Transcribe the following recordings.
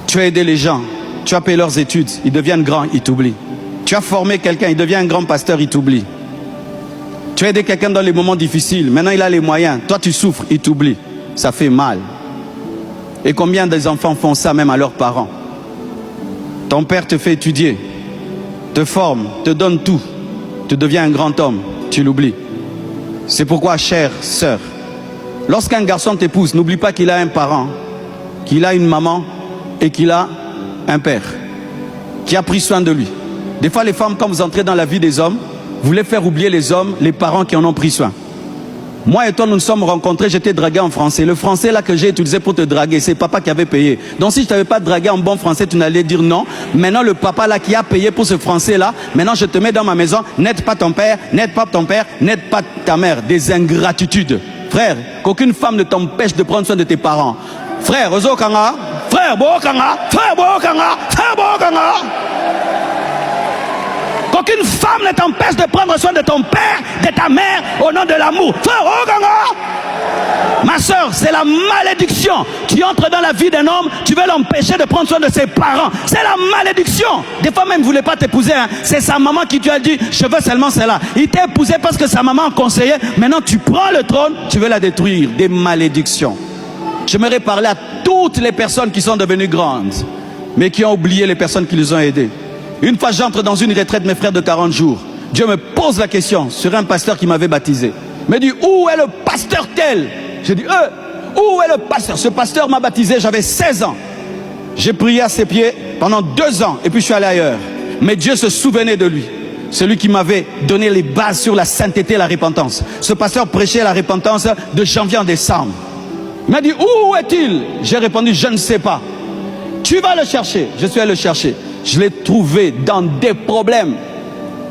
Tu as aidé les gens, tu as payé leurs études, ils deviennent grands, ils t'oublient. Tu as formé quelqu'un, il devient un grand pasteur, il t'oublie. Tu as aidé quelqu'un dans les moments difficiles, maintenant il a les moyens, toi tu souffres, il t'oublie. Ça fait mal. Et combien des enfants font ça même à leurs parents? Ton père te fait étudier, te forme, te donne tout. Tu deviens un grand homme, tu l'oublies. C'est pourquoi, chère sœur, lorsqu'un garçon t'épouse, n'oublie pas qu'il a un parent, qu'il a une maman et qu'il a un père qui a pris soin de lui. Des fois, les femmes, quand vous entrez dans la vie des hommes, vous voulez faire oublier les hommes, les parents qui en ont pris soin. Moi et toi, nous nous sommes rencontrés, j'étais dragué en français. Le français là que j'ai utilisé pour te draguer, c'est papa qui avait payé. Donc si je ne t'avais pas dragué en bon français, tu n'allais dire non. Maintenant, le papa là qui a payé pour ce français là, maintenant je te mets dans ma maison, n'aide pas ton père, n'aide pas ton père, n'aide pas ta mère. Des ingratitudes. Frère, qu'aucune femme ne t'empêche de prendre soin de tes parents. Frère, Ozokanga, frère Bokanga, frère Bokanga, frère Bokanga. Qu'aucune femme ne t'empêche de prendre soin de ton père, de ta mère, au nom de l'amour. Frère Oganga, ma soeur, c'est la malédiction. Tu entres dans la vie d'un homme, tu veux l'empêcher de prendre soin de ses parents. C'est la malédiction. Des fois même, il ne voulait pas t'épouser. Hein. C'est sa maman qui lui a dit, je veux seulement cela. Il t'a épousé parce que sa maman conseillait. Maintenant, tu prends le trône, tu veux la détruire. Des malédictions. J'aimerais parler à toutes les personnes qui sont devenues grandes, mais qui ont oublié les personnes qui les ont aidées. Une fois j'entre dans une retraite, mes frères, de 40 jours, Dieu me pose la question sur un pasteur qui m'avait baptisé. Il me dit, où est le pasteur tel? J'ai dit, où est le pasteur? Ce pasteur m'a baptisé, j'avais 16 ans. J'ai prié à ses pieds pendant 2 ans et puis je suis allé ailleurs. Mais Dieu se souvenait de lui. Celui qui m'avait donné les bases sur la sainteté et la repentance. Ce pasteur prêchait la repentance de janvier en décembre. Il m'a dit, où est-il? J'ai répondu, je ne sais pas. Tu vas le chercher. Je suis allé le chercher. Je l'ai trouvé dans des problèmes.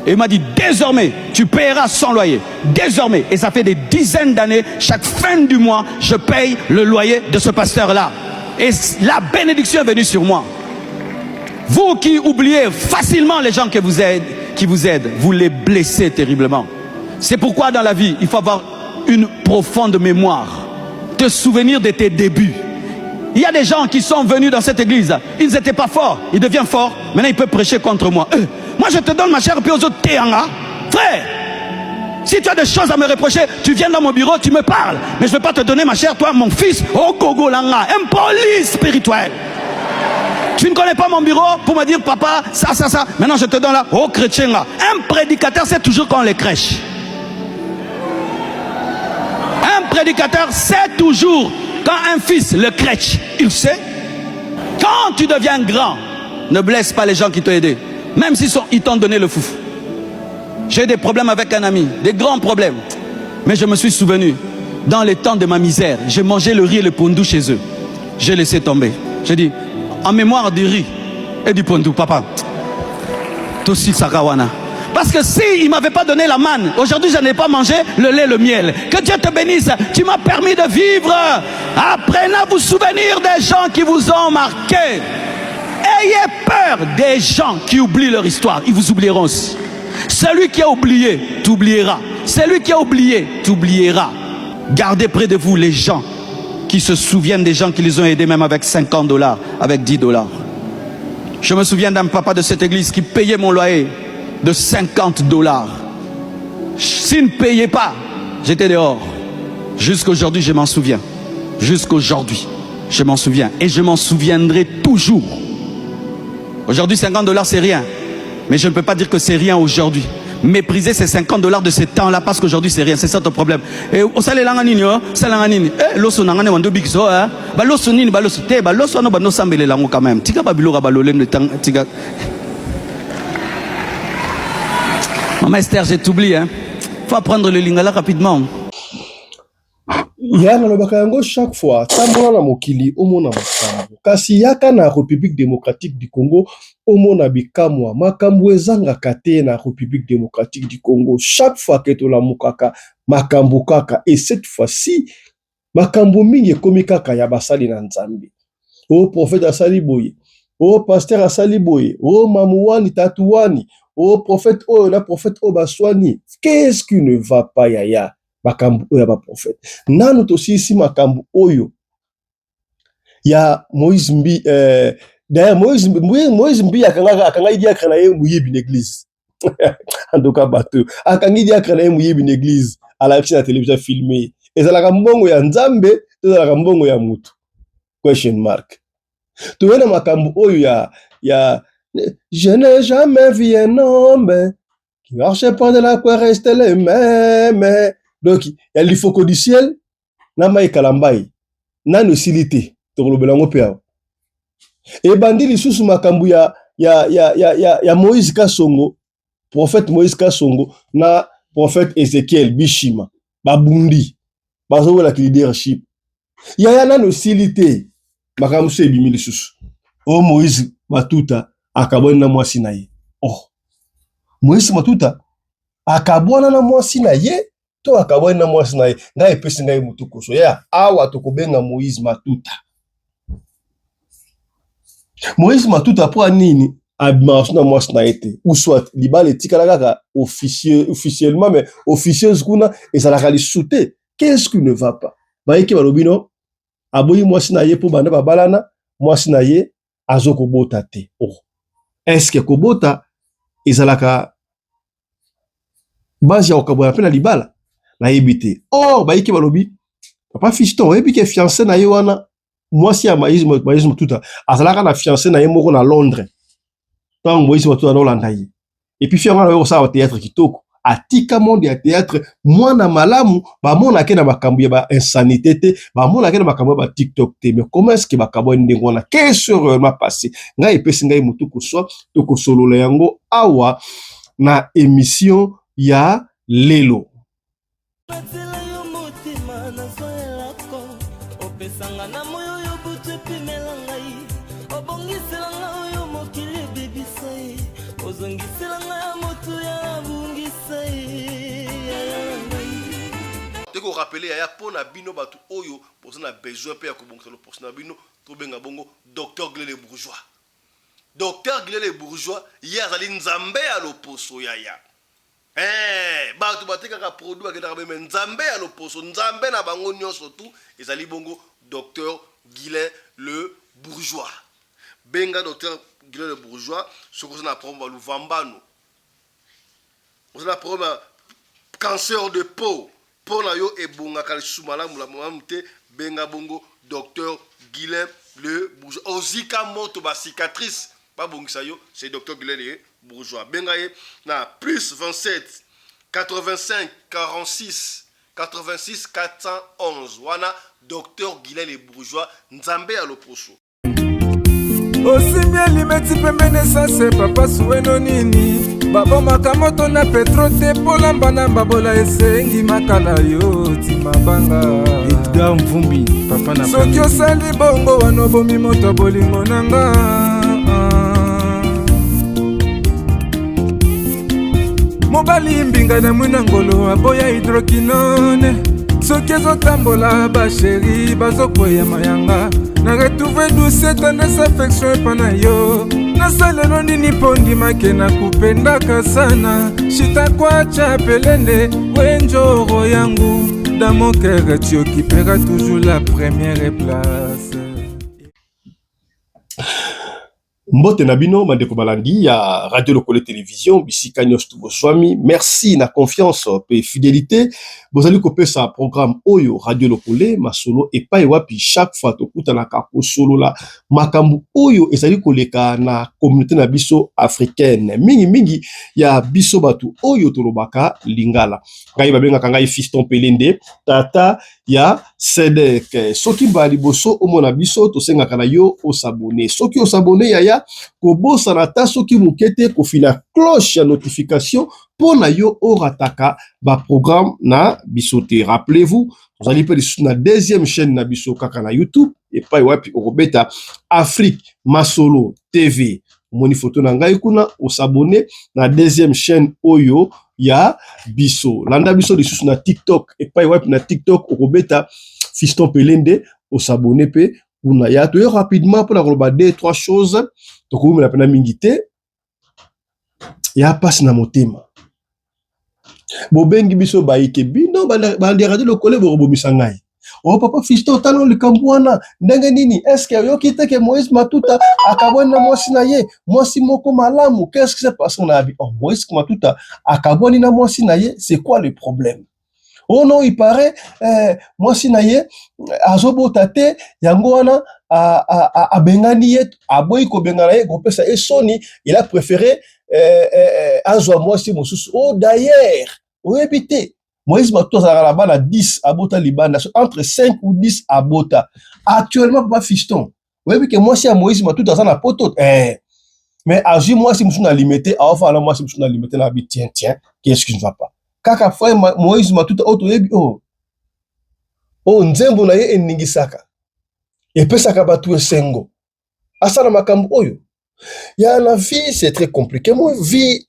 Et il m'a dit, désormais, tu paieras son loyer. Désormais. Et ça fait des dizaines d'années, chaque fin du mois, je paye le loyer de ce pasteur-là. Et la bénédiction est venue sur moi. Vous qui oubliez facilement les gens qui vous aident, vous les blessez terriblement. C'est pourquoi dans la vie, il faut avoir une profonde mémoire. Te souvenir de tes débuts. Il y a des gens qui sont venus dans cette église, ils n'étaient pas forts, ils deviennent forts, maintenant ils peuvent prêcher contre moi. Moi je te donne ma chair puis aux autres téanga. Frère, si tu as des choses à me reprocher, tu viens dans mon bureau, tu me parles. Mais je ne vais pas te donner ma chair, toi mon fils, oh Gogo Langa, un police spirituel. Tu ne connais pas mon bureau pour me dire papa, ça. Maintenant je te donne là, oh chrétien là. Un prédicateur c'est toujours quand on les crèche. Un prédicateur c'est toujours quand un fils le crèche, il sait. Quand tu deviens grand, ne blesse pas les gens qui t'ont aidé. Même s'ils t'ont donné le fouf. J'ai des problèmes avec un ami, des grands problèmes. Mais je me suis souvenu, dans les temps de ma misère, j'ai mangé le riz et le pondou chez eux. J'ai laissé tomber. J'ai dit, en mémoire du riz et du pondou, papa, Tossi Sakawana. Parce que s'il ne m'avait pas donné la manne, aujourd'hui je n'ai pas mangé le lait, le miel. Que Dieu te bénisse, tu m'as permis de vivre. Apprenez à vous souvenir des gens qui vous ont marqué. Ayez peur des gens qui oublient leur histoire, ils vous oublieront aussi. Celui qui a oublié, t'oubliera. Celui qui a oublié, t'oubliera. Gardez près de vous les gens qui se souviennent des gens qui les ont aidés même avec 50 $, avec 10 $. Je me souviens d'un papa de cette église qui payait mon loyer de 50 $. S'il ne payait pas, j'étais dehors. Jusqu'aujourd'hui, je m'en souviens. Jusqu'aujourd'hui, je m'en souviens. Et je m'en souviendrai toujours. Aujourd'hui, 50 $, c'est rien. Mais je ne peux pas dire que c'est rien aujourd'hui. Mépriser ces 50 $ de ce temps-là parce qu'aujourd'hui, c'est rien. C'est ça ton problème. Et au salaire langanini, ça langanini. L'osso n'angane wando bigso, bah l'osso nini, bah l'osso te, bah l'osso no bah no sambele lango quand même. Tika babilo balolem le temps, tika. Maman Esther, j'ai t'oublié, hein. Faut apprendre le lingala rapidement. Ya nalobaka yango chaque fois tambola na mokili omona makambo kasi yaka na République démocratique du Congo omona bikamwa makambo ezangaka te na République démocratique du Congo chaque fois que tolamukaka makambo kaka et cette fois-ci makambo mingi ekomi kaka ya basali na Nzambe o prophète asali boye o pasteur asali boye o mamouani tatouani o prophète o la prophète o baswani. Qu'est-ce qui ne va pas yaya makambo oyo ba prophète nanu tosi si makambo oyo ya Moïse D'ailleurs, Moïse Mbi akanga idi akana ye muyebi l'église. En tout cas, bateau. Akanga idi akana ye muyebi l'église. À la télévision filmée. Et ça la mbongo ya nzambe, ça la mbongo ya mutu. Question mark. Tu vois makambo oyo ya je n'ai jamais vu un homme qui marchait pas de la croix rester le même. Donc, il y a l'ifoko du ciel, na mai kalambai, na no silité, to lobelango pea. Et bandi lisusu makambo ya Moïse Kasongo, prophète Moïse Kasongo, na prophète Ezekiel Bishima, babundi, bazo la leadership. Ya na no silité, makambo se ebimi lisusu. Oh Moïse Matuta akabona na mwasi na ye. Oh. Moïse Matuta akabona na mwasi na ye to akabona na mwasi na ye. Nga epesi ngai mutuko so ya awa tokobenga Moïse Matuta. Moïse Matuta po nini abimasi na mwasi na ye te ou soit libale tikala kaka officiellement mais officieuse kuna ezalaka lisute. Qu'est-ce qui ne va pas? Bayeki balobino aboyi mwasi na ye po banda babalana mwasi na ye azoko bota te. Oh. Est-ce que kobota ezalaka base ya okaboya pe na libala na yebite. Oh, bayiki balobi papa fiston ebi ke fiancé na ye wana mwasi ya Moïse Matuta azalaka na fiancé na ye moko na Londres. Tant Moïse Matuta na Olanda ye. Et puis fiancé na yo sa théâtre kitoko. Atika monde ya théâtre mwana malamu ba mona ke na makambu ya ba insanité te ba mona ke na makambu ba TikTok te. Mais comment est-ce que makambu ndengona qu'est-ce réellement passé? Nga epesi ngai mutuko so to ko solola yango awa na émission ya lelo. Teko rappeler ya pona bino batu oyo posana besoin pe ya kobongisa lo posana bino to benga bongo docteur Glele Bourgeois. Docteur Glele Bourgeois ya azali nzambe ya loposo ya. Batu batekaka produit bakendaka beme nzambe ya loposo nzambe na bango nyonso tu ezali bongo docteur Glele le Bourgeois. Benga docteur Glele le Bourgeois soko na problème ba luvambano. On a problème cancer de peau. Pour la yo ebonga kalisumala mulamute benga bongo docteur Guilain le Bourgeois. Ozika moto ba cicatrice pas bongisa yo c'est docteur Guilain le Bourgeois. Benga ye na plus 27 85 46 86 411 wana docteur Guilain le Bourgeois nzambe ya loposo. Osimia limeti pembene sase papa sueno nini babo makamoto na petro te polamba na babola esengi makala yo timabanga Edgar Mvumbi papa na soki osali bongo wanobomi moto bolingo nanga mobali mbinga na mwina ngolo aboya hydroquinone soki ezotambola basheri bazokweya mayanga na retrouver douce tendresse affection pana yo nasalelo nini pondimake na kupendaka sana shitakwacha pelende wenjoro yangu dans mon cœur tu occuperas toujours la première place. Mbote Nabino, Mandeko Balandi, ya Radio Lokole Télévision, Bisika Nyos Tuboswami. Merci na confiance et fidélité. Vous allez couper sa programme Oyo Radio Lokole, ma solo et pas wapi chaque fois to kuta na kako solo la makambu Oyo ezali koleka na communauté na biso africaine. Mingi ya biso batu Oyo tolobaka lingala. Ngai babenga kangai fiston pelende tata ya Sedek. Soki bali boso omona biso to senga kana yo osabone. Soki osabone ya kobosa na ta soki mukete kofila cloche ya notification pour na yo orataka ba programme na bisote. Rappelez-vous, vous allez faire na deuxième chaîne na biso kaka na YouTube et pas wapi orobeta Afrique Masolo TV. Moni photo na ngai kuna osabone na deuxième chaîne Oyo ya biso. Landa biso lisusu na TikTok et pas wapi na TikTok orobeta Fiston Pelende osabone pe kuna ya to rapidement pour la roba deux trois choses to ko la pena mingité ya passe na motema. Bobengi biso baike bino bandi radio lokole bo bomisa ngai Oh papa Fiston talo likambwana ndenge nini est-ce que yoki te que Moïse Matuta akabwana na mwasi na ye mwasi moko malamu qu'est-ce qui s'est passé on a dit oh Moïse Matuta akabwani na mwasi na ye c'est quoi le problème? Oh non, il paraît, mwasi na ye azobota te yango wana a bengani ye aboyi ko bengana ye ko pesa esoni il a préféré azwa mwasi mosusu. Oh d'ailleurs oyebi Moïse Matuta azalaka bana 10 abota libanda entre 5 ou 10 abota actuellement papa Fiston oyebi ke mwasi ya Moïse Matuta aza na poto mais azwi mwasi mosusu na limité aofa na mwasi mosusu na limité na bi tiens qu'est-ce qui ne va pas kaka frère Moïse Matuta oto yebi nzembo na ye eningisaka epesaka batu esengo asala makambo oyo ya la vie c'est très compliqué moi vie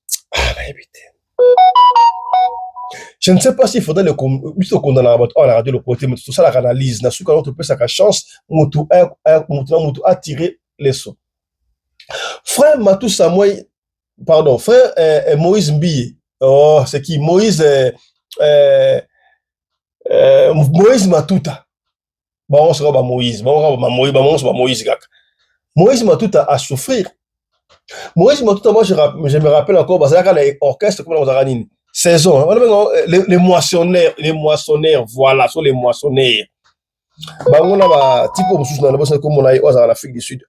je ne sais pas s'il faudrait le condamner à la radio le côté mais tout ça la analyse na suka notre pesaka chance mutu attirer les sons frère Matou Samuel pardon frère Moïse Mbiye. Oh, c'est qui? Moïse Matuta. Bon, on sera Moïse. Moïse Gak. Moïse Matuta a souffrir. Moïse Matuta, moi, je me rappelle encore, parce qu'il y a un orchestre comme dans la saison. Les moissonneurs, voilà, sont les moissonneurs. On a un type de comme on a eu en Afrique du Sud.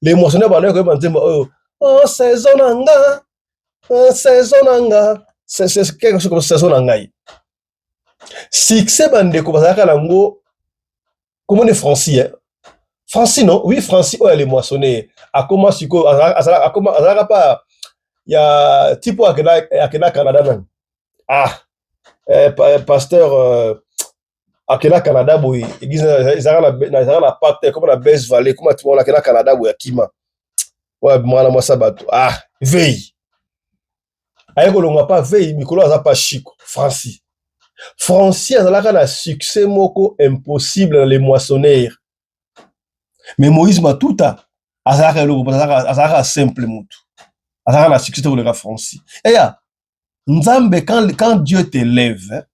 Les moissonneurs, oh, saison nanga. Saison nanga, c'est quelque chose comme saison nangai. Succès bandeko bazaka nango comment on est français non oui français oh les moissonnés a commencé ko azaka pas il y a type akena Canada nan pasteur akena Canada boy église la pacte comme la Baisse Vallée comme tout le monde akena Canada boy akima ouais moi sabato veille ayeko longa pas veille mikolo aza pas chico Francis azalaka na succès moko impossible dans les moissonneurs mais Moïse Matuta azalaka simple mutu azalaka na succès pour le Francis et ya Nzambe quand Dieu te lève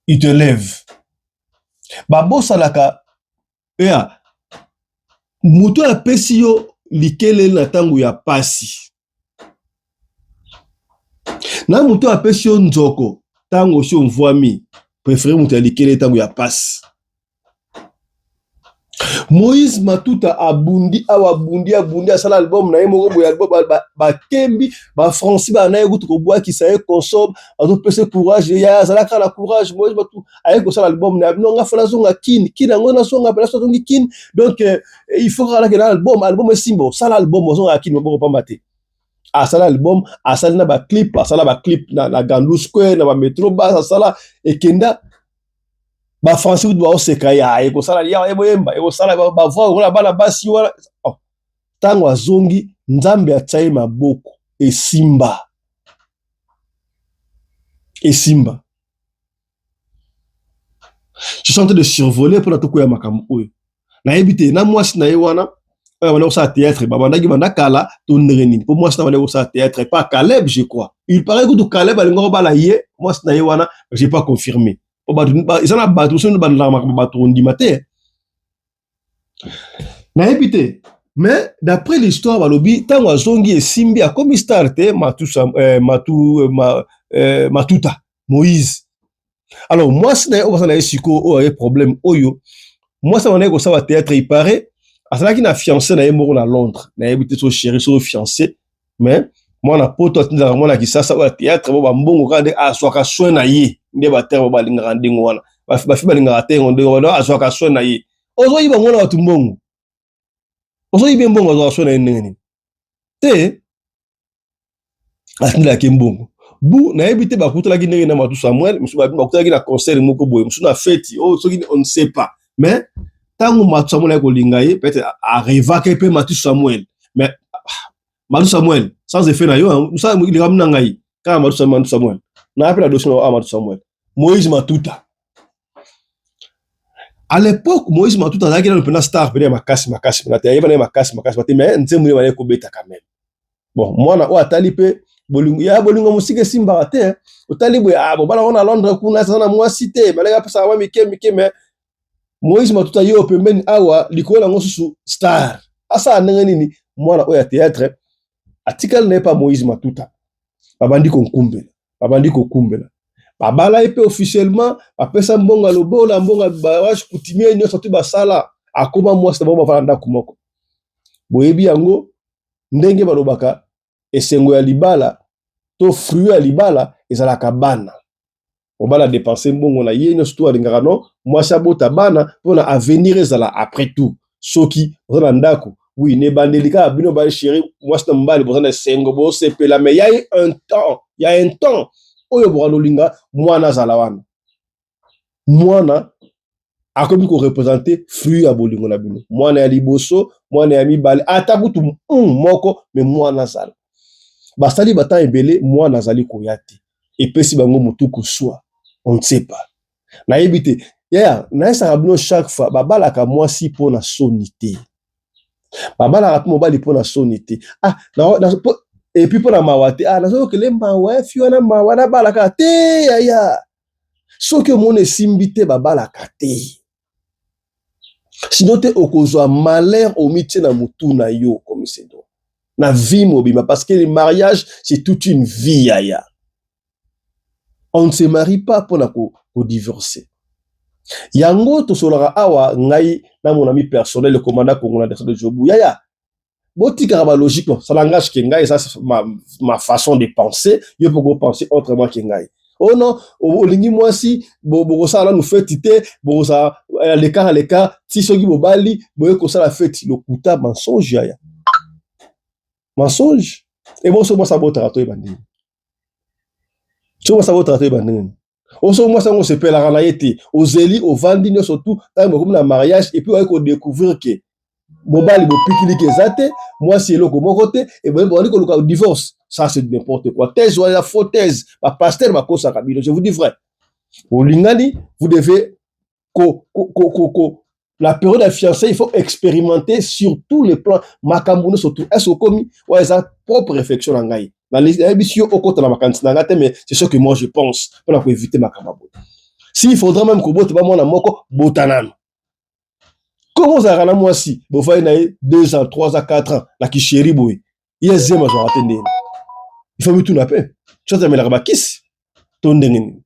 il te lève babosalaka ya mutu apesi yo likele na tango ya pasi na mutu apesi yo nzoko tango si on voit mi préféré mutu alikele tango ya passe. Moïse Matuta abundi asala album na ye moko boya album bakembi ba Francis ba na ekutu ko boa ki sa ye consomme azo pese courage ya azalaka la courage Moïse Matuta aye ko sala album na no nga fala zonga kin ngo na songa pela so zongi kin donc il faut que l'album est simbo sala album zonga kin mo pas maté asala album asala na ba clip na Gandu Square na ba Metro Bus asala ekenda ba Francis doit oseka ya eko sala ya eboyemba eko sala ba voix wala bana basi wala tango azongi Nzambe atsaye maboko esimba je suis en train de survoler pour la toko ya makambo oyo na ebité na mwasi na ye wana on a théâtre babandaki bandakala to nrenini pour moi c'est on a théâtre pas Caleb je crois il paraît que tout Caleb alingo bala ye moi c'est na ye wana j'ai pas confirmé ils en a battu sur le bateau on dit matin na ebité mais d'après l'histoire balobi tango azongi esimbi a comme starte Matuta Moïse alors moi c'est na on a siko o a problème oyo moi ça on est ko ça théâtre il paraît asalaki na fiancé na ye moko na Londres na ebité so chéri so fiancé mais moi na poto atinda mona ki sasa wa théâtre bo bambongo kande aswaka soin na ye nde ba terre ba linga ndingo wana ba fi balinga tengo ndingo wana aswaka soin na ye ozo yiba ngona watu mbongo ozo yibe mbongo ozo soin na ye ndenge te atinda ke mbongo bu na ebité ba kutala ki ndenge na Matou Samuel musu ba kutala ki na concert moko boye musu na fête soki on ne sait pas mais tango Matou Samuel ko linga ye peut-être arriva ke pe Matou Samuel mais Matou Samuel sans effet na yo ça il ramna ngai ka Matou Samuel na appela dossier à Matou Samuel Moïse Matuta à l'époque Moïse Matuta azaki na le star peut makasi na te yeba na makasi mais nzemu yeba ko beta quand même bon moi na o atali pe bolingo musike simba te otali boya bana on a Londres kuna sana moi cité mais là pesa wa mike mais Moïse Matuta yo pembeni awa likola ngo susu star asa ndenge nini mwana oya théâtre atikal n'est pas Moïse Matuta babandi kokumbela babala epe officiellement apesa mbonga lobola mbonga bawash kutimia nyonso tu basala akoma mwasi na baba fanda kumoko boyebi yango ndenge balobaka esengo ya libala to fruit ya libala ezalaka bana obala dépenser mbongo na ye nyonso tu alingaka no mwasi abota bana pona avenir ezala après tout soki ozana ndako oui ne bandelika bino ba chéri mwasi na mbali bozana esengo bo sepela mais il y a un temps oyo bokanolinga mwana azala wana mwana akomi ko représenter fruit ya bolingo na bino mwana ya liboso mwana ya mibale ata kutu moko mais mwana azala basali bata ebele mwana azali koyate epesi bango mutuku soi on ne sait pas na yebite na esa bino chaque fois babalaka mwasi pona sonité babalaka po mobali pona sonité et puis pona mawate nazo kele mawa fiona mawa na balaka te yaya soki omone simbite babalaka te sinon te okozwa malheur omitie na mutu na yo comme c'est donc na vie mobima parce que le mariage c'est toute une vie yaya on ne se marie pas pour divorcer yango to solaka awa ngai na mon ami personnel le commandant congolais de Jobu yaya botika ba logique ça langage que ngai ça c'est ma façon de penser yo peux penser autrement que ngai oh non olingi mwasi bo sala nous fête té bo ça les cas si soki bobali boye ko sala fête le kuta mensonge yaya mensonge et bon so moi ça botara to ebandi so moi ça botara to ebandi oso moi ça on se pela na yete ozeli ovandi no surtout comme na mariage et puis on va découvrir que mobali bo pikili ke zate moi si eloko moko te et bon on dit que le divorce ça c'est n'importe quoi thèse ou la fausse thèse ba pasteur ba kosa kabilo je vous dis vrai au lingani vous devez la période de fiançailles, il faut expérimenter sur tous les plans. Makambuno surtout. Est-ce que comme ouais ça propre réflexion en gaï. Dans les émissions au côté de ma cantine mais c'est ce que moi je pense pour éviter makamabo. S'il faudra même que bote ba mona moko botanan. Comment ça rana moi si bo fa na 2 ans, 3 ans, 4 ans la ki chéri boy. Yezema je attendre. Il faut me tout na paix. Tu as me la bakis. Ton ndengeni.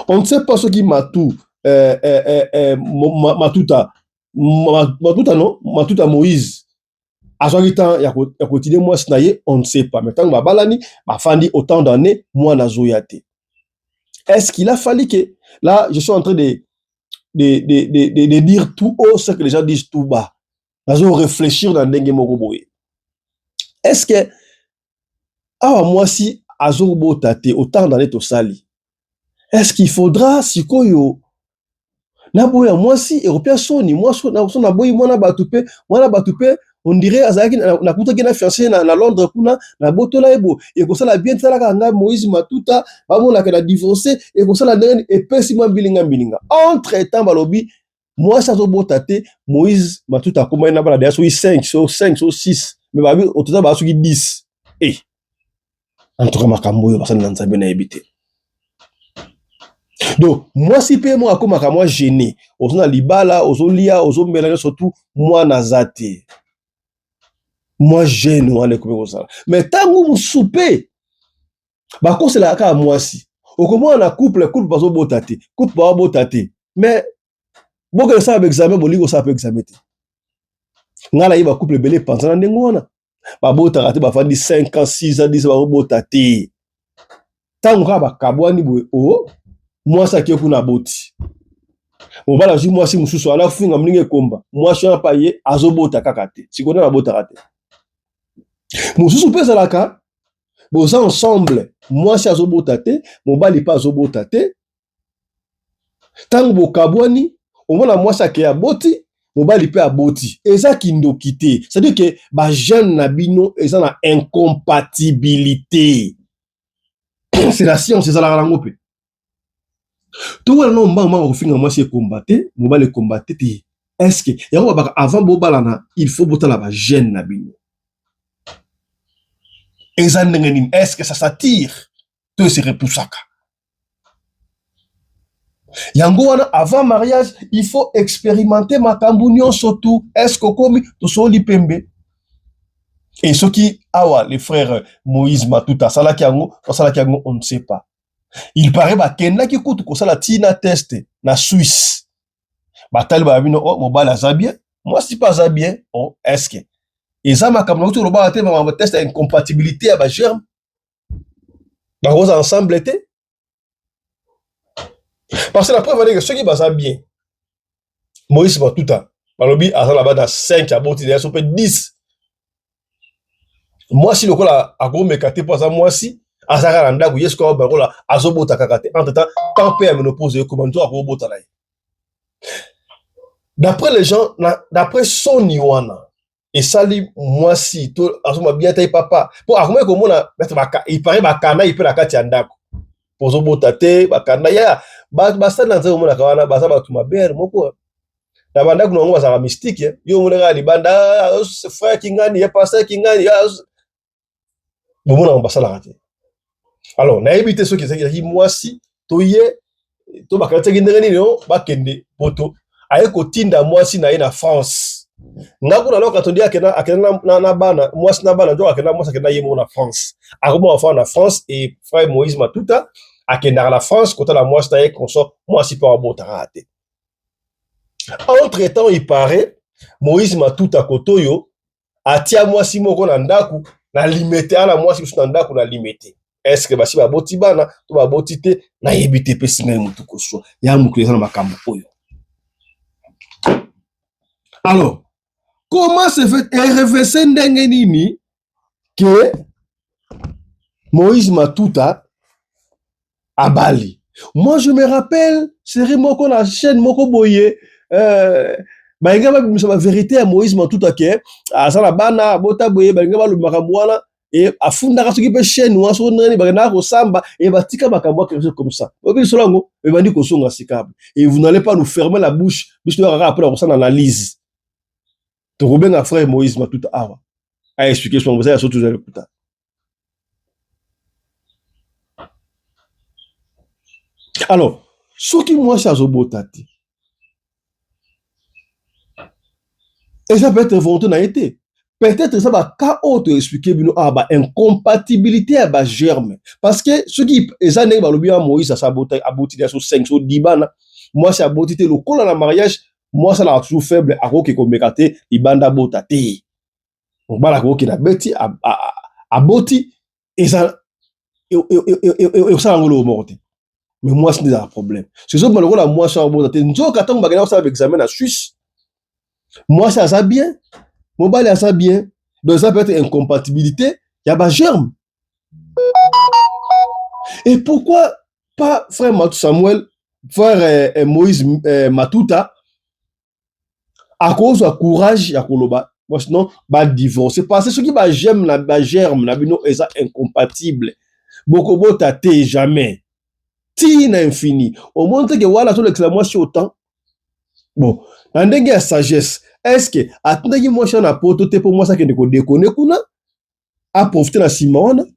On ne sait pas ce qui m'a tout Matuta Moïse azwaki ya continuer moi sinaye on ne sait pas mais tant babalani bafandi autant d'années moi nazoyate est-ce qu'il a fallu que là je suis en train de dire tout haut ce que les gens disent tout bas nazo réfléchir dans ndenge moko boye est-ce que moi si azobotate autant d'années to sali est-ce qu'il faudra sikoyo na boya mwasi européen soni mwasi na boyi mwana batupe on dirait azaki na kuta gena fiancé na Londres kuna na botola ebo et ko sala bien tsala kanga Moïse Matuta ba mona ka divorcer et ko sala ndenge et pesi mwa bilinga entre temps balobi mwasi azobotate Moïse Matuta koma na bala so 5 so 6 mais ba bi otoza ba so 10 en tout cas makambo yo basana nzambe na ebité. Donc, moi, si pe moi, comme moi gêné, ozona libala, ozolia, ozombela, surtout, moi, nazate. Moi, gêne, moi, les comme ça. Mais tant que vous soupez, bah, quand c'est la cas, moi, si. Au comment on a couple pas au botate, couple pas au botate. Mais, bon, que ça, avec examen, bon, ligo, ça peut examiner. Ngala, il va couple belé, pensant à n'engona. Bah, botate, bah, faire 5 ans, 6 ans, 10 ans, bah, botate. Tant que bah, kabouani, oh, moi ça qui est kuna boti mobala ju moi si mususu ala funga mlinge komba moi je suis payé azobota kakate sikona na bota kate mususu pesa la ka boza ensemble moi si azobota te mobali pas azobota te tango bokabwani omona moi ça qui a boti mobali pe aboti eza kindoki te c'est-à-dire que ba jeune na bino eza na incompatibilité c'est la science eza la rango pe. Tout le monde m'a refusé moi c'est combattre, mobile combattre. Est-ce que avant bobalana il faut botter la gêne na bino. Est-ce que ça s'attire? Tout se repoussaka. Yango wana avant mariage, il faut expérimenter makambo nyonso tout. Est-ce que komi to soli pembe? Et ceux qui awa les frères Moïse Matuta salaki yango, on ne sait pas. Il paraît ba kenda ki kutu ko sala tina test na Suisse. Batali ba bino oh mobile za bien. Moi si pas za bien, oh est-ce que et ça makambo to roba te ma test incompatibilité à ba germe. Ba rose ensemble était. Parce que la preuve est que ceux qui basent bien, Moïse Matuta, Balobi, à là-bas dans 5, à Boti, il y a 10. Moi, si le coup là, à gros mécaté pour ça, moi, si, à Zaranda, où est-ce qu'on va là, à Zobota Kakate, entre-temps, tant père me pose comment toi, à Robota là. D'après les gens, d'après son Iwana, et ça, moi, si, tout, à ce moment, bien taille papa, pour argumenter comment il paraît, Bakana, il peut la Katianda. Pour Zobota te, Bakana, ya. Basta na nzeo mona kawana basa ba tumabere moko na banda kuna ngoma za mystique yo mona ga libanda frère kingani ya pasteur kingani bomona basa la raté alors na éviter ceux qui c'est moi si toye to bakata kindengeni no bakende poto aye ko tinda moi si na France ngakuna loka tondi akena na bana moi si na bana jo akena moi akena yemo na France akoma fa na France et frère Moïse Matuta akenda la France quand la moi c'est qu'on sort moi si pas un beau raté. Entre temps il paraît Moïse Matuta kotoyo atia moi si moko na ndaku na limité ala moi si na ndaku na limité. Est-ce que basi ba boti bana to ba botite na yebite pe singa mutu ko so ya mukule na makambo oyo. Alors comment se fait RFC ndenge nini que Moïse Matuta à Bali? Moi, je me rappelle, c'est Moko la chaîne Moko Boye, Baïga ma vérité à Moïse Matuta ke, à Salabana, Bota Boye, Baïga le Makamouana, et à Funda qui peut chaîne, ou à son nani, Baïga au Samba, et Batika Makamboua, quelque chose comme ça. Obi Solango, et Bandi Kosonga Sikab. Et vous n'allez pas nous fermer la bouche, puisque nous allons après on analyse. Tu Robin a frère Moïse Matuta Awa. A expliqué son vous avez surtout le plus tard. Alors, ce qui moi c'est Azobotati. Et ça peut être volonté n'a été. Peut-être ça va qu'à autre expliquer incompatibilité à bas germe. Parce que ce qui les années le bien Moïse ça saboté abouti à 5 sur 10 bana. Moi c'est abouti le col dans le mariage, moi ça l'a toujours faible à qui comme mécaté ibanda botati. On va la qui na beti aboti et ça et ça ngolo morte. Mais moi, ce n'est pas un problème. C'est ça que moi, je suis en train de faire un examen en Suisse. Moi, ça va bien. Mobile, ça va bien. Donc, ça peut être incompatibilité. Il y a pas germe. Et pourquoi pas frère Samuel, frère Moïse Matuta, à cause du courage, il y a moi, sinon, pas divorcer. Parce que ce qui va germe, la germe, la bino, est incompatible. Beaucoup de tate jamais. Tina infini. Au moins que voilà tout l'exclamation autant. Bon, en dégâts à sagesse. Est-ce que attendez moi je na poto te pour moi ça que ne déconner kuna a profiter la Simone.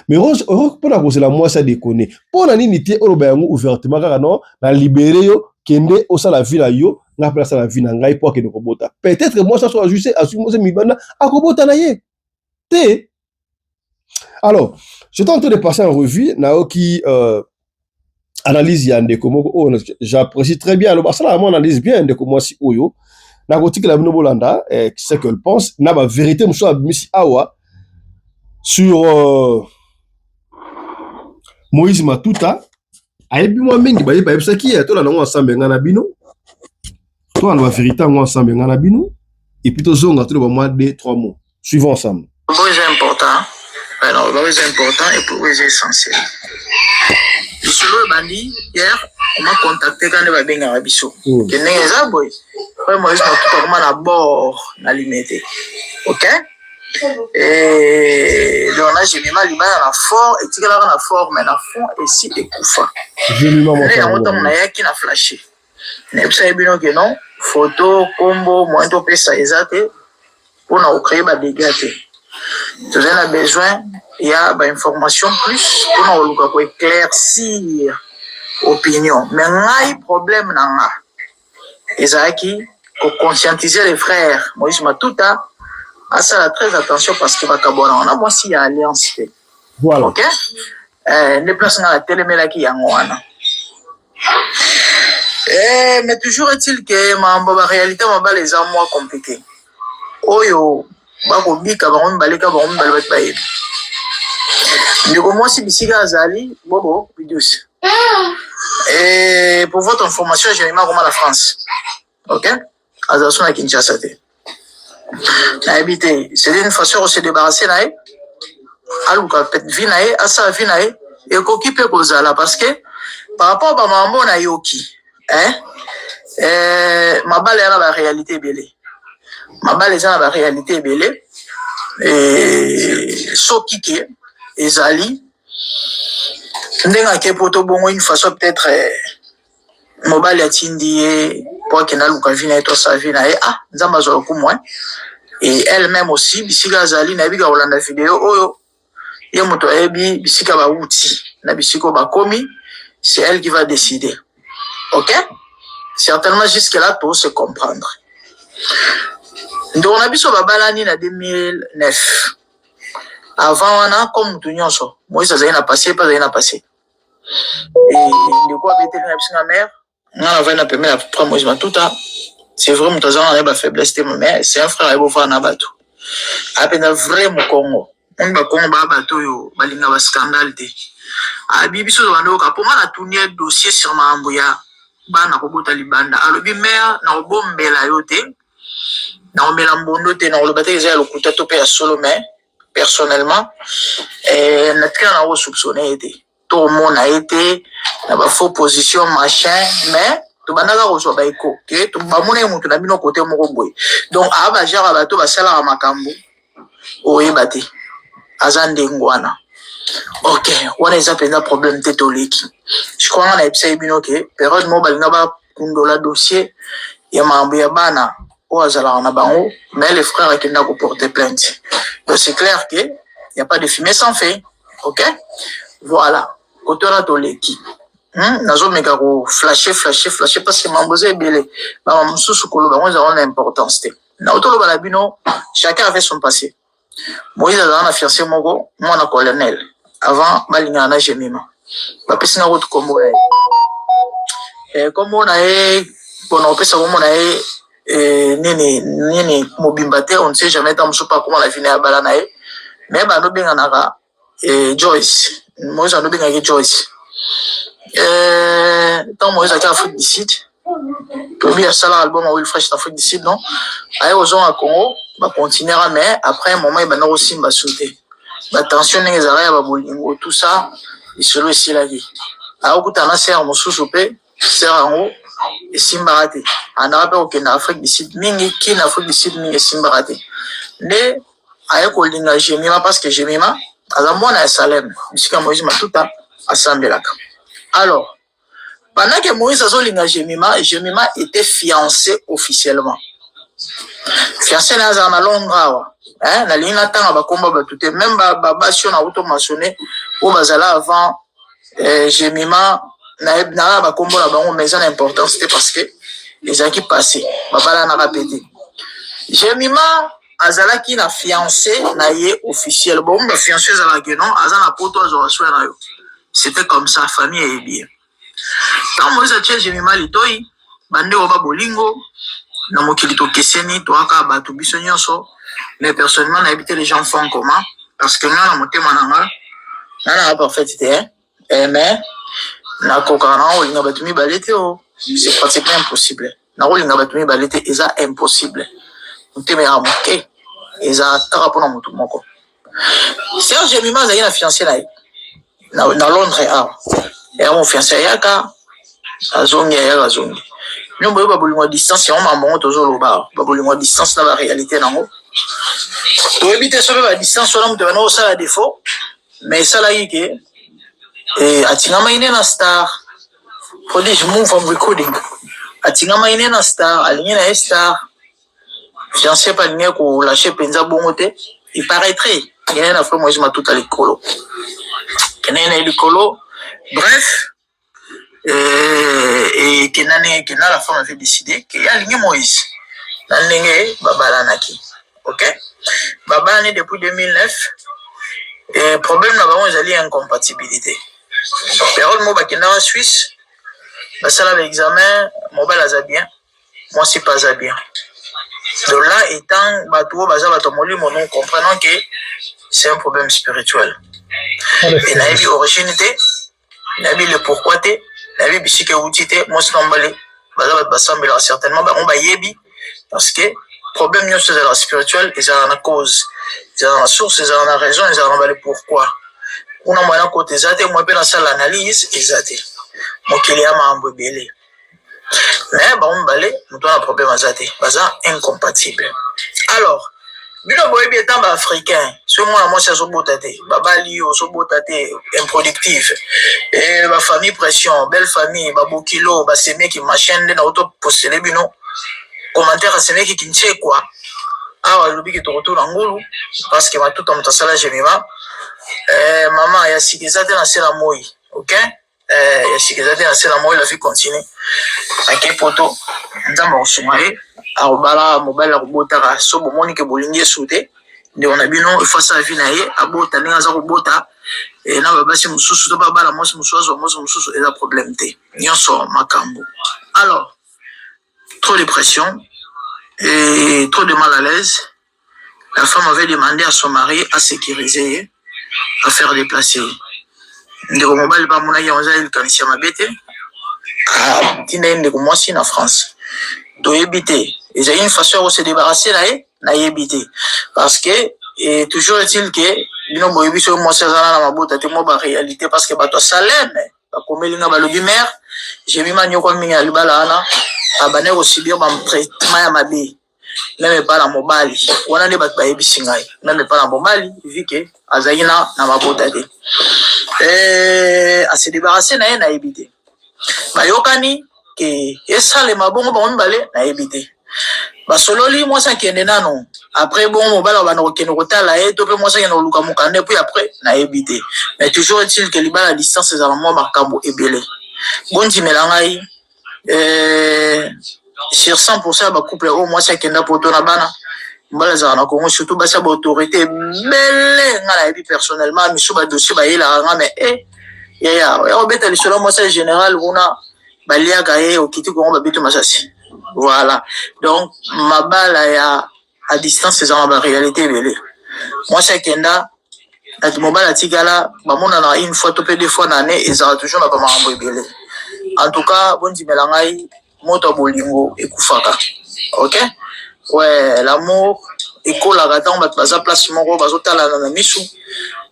Mais pour la cause la moi ça déconner. Pour la nité orobango ouvertement car non na libérer yo kende au sa la vie la yo na place la vie na ngai pour que ne kobota. Peut-être que moi ça soit juste assumer ce mibana a kobota na ye. Te. Alors, je tente de passer en revue Naoki analyse yande komoko oh j'apprécie très bien alors ça la analyse bien de comment si oyo na kotika la bino bolanda c'est qu'elle pense na ba vérité monsieur Misi Awa sur Moïse Matuta ayebi moi mingi ba yeba ça qui to la ngo ensemble ngana bino to la vérité ngo ensemble ngana bino et puis to zonga to ba moi 2-3 mots suivons ensemble. C'est important. Alors, c'est important et pour c'est essentiel. Le solo bandi hier, on m'a contacté quand il va bien à Bisso. Que n'est ça boy. Moi je m'occupe comment d'abord na limité. OK? Et donc là j'ai mis ma limite à la fort et tu là la fort mais la fond et si et koufa. Je lui m'en montre. On a qui n'a flashé. Mais ça bien que non, photo, combo, moins de ça exact pour nous créer des dégâts. Tu as besoin, il y a des informations plus pour nous éclaircir opinion. Mais ngai problème nanga. Ezaki pour conscientiser les frères. Moïse Matuta a ça très attention parce que bakabona on a moi si alliance. Voilà. OK? Ne place na la télé mais là qui yangwana. Mais toujours est-il que ma réalité m'a les ans moins compliqué. Oyo bako bika ba on baleka ba on baleka ba yebi. Ndiko moi si bisiga azali bobo bidus. Et pour votre information, j'ai mis comment la France. OK? Azasson à Kinshasa. C'est une façon de se débarrasser nae. Aluka peut vinae, asa vinae et koki pe kozala parce que par rapport à mambo na yoki, ma balle est la réalité belé. Ma balle est la réalité belé. Et sokike ezali ndenga ke poto bongo une façon peut-être mobile atindi pour que na luka vina to sa vina ah nzamba zo ko moins et elle-même aussi bisika azali na biga olanda vidéo oyo ye moto ebi bisika ba uti na bisiko ba komi c'est elle qui va décider. OK? Certainement jusque là tout se comprendre. Donc on a biso babalani na 2009. Avant on a comme tout nyonso Moïse azali na passé pas azali na passé. Et de quoi bêter na piscine mère na va na permet la prendre Moïse Matuta. C'est vrai mutaza on a ba faiblesse mais c'est un frère et beau frère na bato. Apena vrai mu Congo. On ba Congo ba bato yo balinga ba scandale te. Abi biso bando ka poma na tourner dossier sur Mambuya bana ko bota libanda. Alobi mère na obombela yo te. Na omela mbondo te na olobate eza lokuta to pe ya solo mais personnellement na tika na soupçonné été tout le monde a été dans la fausse position machin mais tout banaka reçoit ba eko que tout ba mona mutu na bino côté moko boy donc aba jara bato ba sala makambo oyebate azande ngwana. OK on a un problème tétoliki je crois on a epsé bino que période mo balinga ba kundola dossier ya mambo ya bana ou azala na bango mais les frères qui n'a pas porté plainte. Donc c'est clair que il y a pas de fumée sans feu. OK? Voilà. Kotora toleki. Nazo meka ko flasher parce que mamboze belé. Ba msusu kolo ba on a importance té. Na otolo ba bino chacun avait son passé. Moïse a na fiancé moko, moi na colonel. Avant balinga na jemima. Ba pesi na route kombo comme on a bon on peut savoir on a nini mobimbate on ne sait jamais tant pas comment la finir à balanae mais bah nous bien naka Joyce moi j'en ai bien avec Joyce tant moi j'ai Afrique du Sud premier seul album à Will Fresh d'Afrique du Sud non ailleurs aux gens à Congo bah continuera mais après un moment il va nous aussi m'a sauté bah tension les arrêts bah bolingo tout ça et celui ci la vie alors que t'en as serre mon sous-chopé serre en haut et Simbarate. En rapport au Afrique du Sud, mingi qui en Afrique du Sud mingi Simbarate. Mais avec au linga Jemima parce que Jemima, à la moine à Salem, jusqu'à Moïse Matuta à Sambelak. Alors, pendant que Moïse a linga Jemima était fiancé officiellement. Fiancé dans un Longra, hein, la ligne attend à combat batute, même baba si on a automationné au bazala avant Jemima. Na ba kombo na bango mais ça l'important c'était parce que les gens qui passaient baba na répété Jemima azalaki na fiancé na ye officiel bon ba fiancé azalaki non azana poto azoaswa na yo c'était comme ça famille est bien quand moi ça tient Jemima litoi bande oba bolingo na mokili to keseni to aka ba to biso nyonso mais personnellement na habité les gens font comment parce que na motema na parfaité mais na kokana olinga batumi balete c'est pratiquement impossible na olinga batumi balete eza impossible nteme ya moke eza tarapona mutu moko Serge Mima zali na fiancé na Londres et mon fiancé yaka azongi nyombo yo babolingo distance ya mamango tozoloba babolingo distance na ba réalité nango to ebite sobe ba distance wana mutu bana osala défaut mais ça là yike atingama ine na star prodige move from recording atingama ine na star aligné na star fiancé pas aligné ko lâcher penza bongo te il paraîtrait il y a na fois moi je m'a tout à l'écolo kenene l'écolo bref et que la femme avait décidé qu'il y a aligné Moïse. Ok? Baba né depuis 2009. Et problème là-bas, ils allaient incompatibilité. Période moi bakina en Suisse, bah ça l'examen, mobile a bien, moi c'est pas ça bien. De là étant bateau baza batomoli mon nom comprenant que c'est un problème spirituel. Et naïbi originité, naïbi le pourquoi té, naïbi bisike outité, moi c'est l'emballé, baza basambela certainement bah on ba yebi parce que problème nous c'est la spirituelle et ça en a cause. Ils ont la source, ils ont la raison, ils ont le pourquoi. On a moyen côté zate, moi je pense à l'analyse et zate. Moi qui a ma ambobélé. Mais bon, on balé, nous avons un problème à zate, bazar incompatible. Alors, bino boy bi étant africain, ce moi c'est sobotate, babali o sobotate improductif. Et ma famille pression, belle famille, babokilo, ba semé qui machin na auto posséder bino. Commentaire à semé qui ne sait quoi. Ah, le bic est retour en goulou parce que ma tout en tassala jemima. Maman, il y a si des athées dans la moi, ok? Il y a si des athées dans la moi, la vie continue. À quel poto? Dans mon soumaï, à Obala, mobile, à Robotara, Sobo Monique Bolingue sauté. De on a bien non, face à Vinaye, à Bota, Néaza Robota, et là, si mon sous, Baba, la mosse, mon sous, et la problème, n'y en sort, Macambo. Alors, trop de pression. Et trop de mal à l'aise, la femme avait demandé à son mari à sécuriser, à faire déplacer. Il en France. Donc, éviter. Ils ont une façon de se débarrasser là, éviter. Parce que, et toujours est-il que, ils n'ont pas eu sur moi, c'est la réalité, parce que, toi, Salem, comme il y a le mère, j'ai mis ma nyokon à l'Ibalana. Abane aussi bien mon traitement à ma vie même pas la mobile on a des battre bisingai même pas la mobile vu que azaina na mabota de à se débarrasser na éviter bayokani que esa le mabongo ba mbale na éviter ba sololi moi ça qui est nano après bon mobile ba no keno kotala et to pe moi ça qui no luka mukande puis après na éviter mais toujours est-il que libala la distance c'est à moi makambo ebele bonji melangai sur 100% ba couple au moins ça qui n'a pas na bana mbala na Congo surtout ba sa autorité belle ngala et personnellement mi so ba dossier ba ila nga mais ya obeta le selon moi c'est général on balia gaé au kiti Congo ba bitu masasi voilà donc ma bala ya à distance c'est en réalité belle moi c'est kenda at mobile atigala ba mona na une fois to peu deux fois l'année et ça toujours na ba mambo belle. En tout cas, bon dimelangai moto bolingo ekufaka. OK? Ouais, l'amour ekola gata on baza place moko bazotala na misu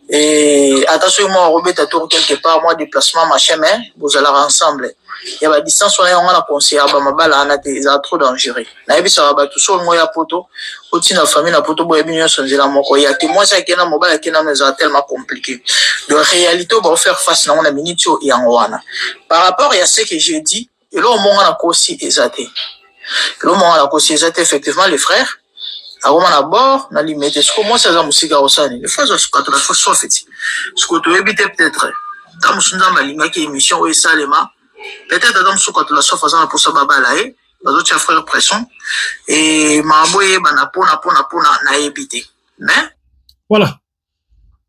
et attention moi robeta tour quelque part moi déplacement machin mais vous allez ensemble. Il y a la distance on a conseillé ba mabala na te za trop dangereux. Na yebi ça ba tout seul moi ya poto oti na famille na poto boye binyo sonzela moko ya te moi ça kena mobile kena mais ça tellement compliqué. De réalité on va faire face na on a minute et en wana. Par rapport à ce que j'ai dit, et là, on a aussi exaté. Là, on a aussi exaté, effectivement, les frères. Alors, on a bord, on a limité. Ce que moi, c'est la musique à Osani. Les frères, ce que tu as fait, ce que tu as évité peut-être. Dans le sens de qui émission, oui, ça, les mains. Peut-être, dans le sens que tu as fait, faisant pour ça, babalaye, dans d'autres frères pression. Et ma boye, na évité. Mais. Voilà.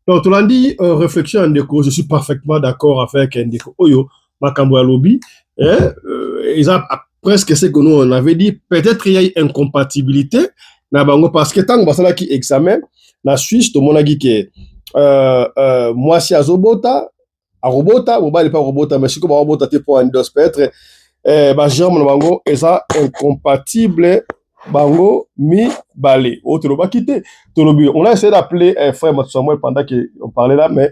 Donc, tu l'as dit, réflexion Ndeko, je suis parfaitement d'accord avec Ndeko Oyo, Makambo Lobby. Ils ont presque ce que nous on avait dit. Peut-être il y a une incompatibilité parce que tant que qui examen, la Suisse, tout le monde a dit que moi, si à Robota, mobile pas Robota, mais si comme Robota, tu pour un dos peut-être, Jérôme Bango, et ça incompatible. Bango mi balé autre va quitter on a essayé d'appeler frère Samuel pendant qu'on parlait là mais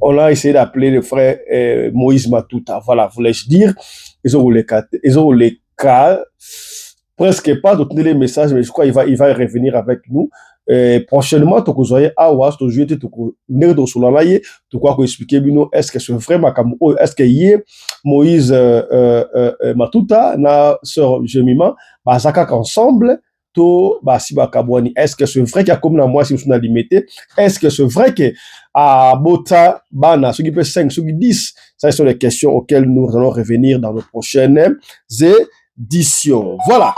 on a essayé d'appeler le frère Moïse Matuta voilà voulais-je dire ils ont les cas presque pas donner les messages mais je crois il va revenir avec nous prochainement tu cozoyer awas tu jouer tu nerdo solanaye tu quoi expliquer bino est-ce que c'est vrai Makambo est-ce que y Moïse Matuta na sœur Jemima bazaka ensemble to basi bakabwani. Est-ce que c'est vrai qu'il y a comme na moi si on a limité? Est-ce que c'est vrai que à bota bana ce qui peut 5 ce qui 10? Ça, ce sont les questions auxquelles nous allons revenir dans nos prochaines éditions. Voilà.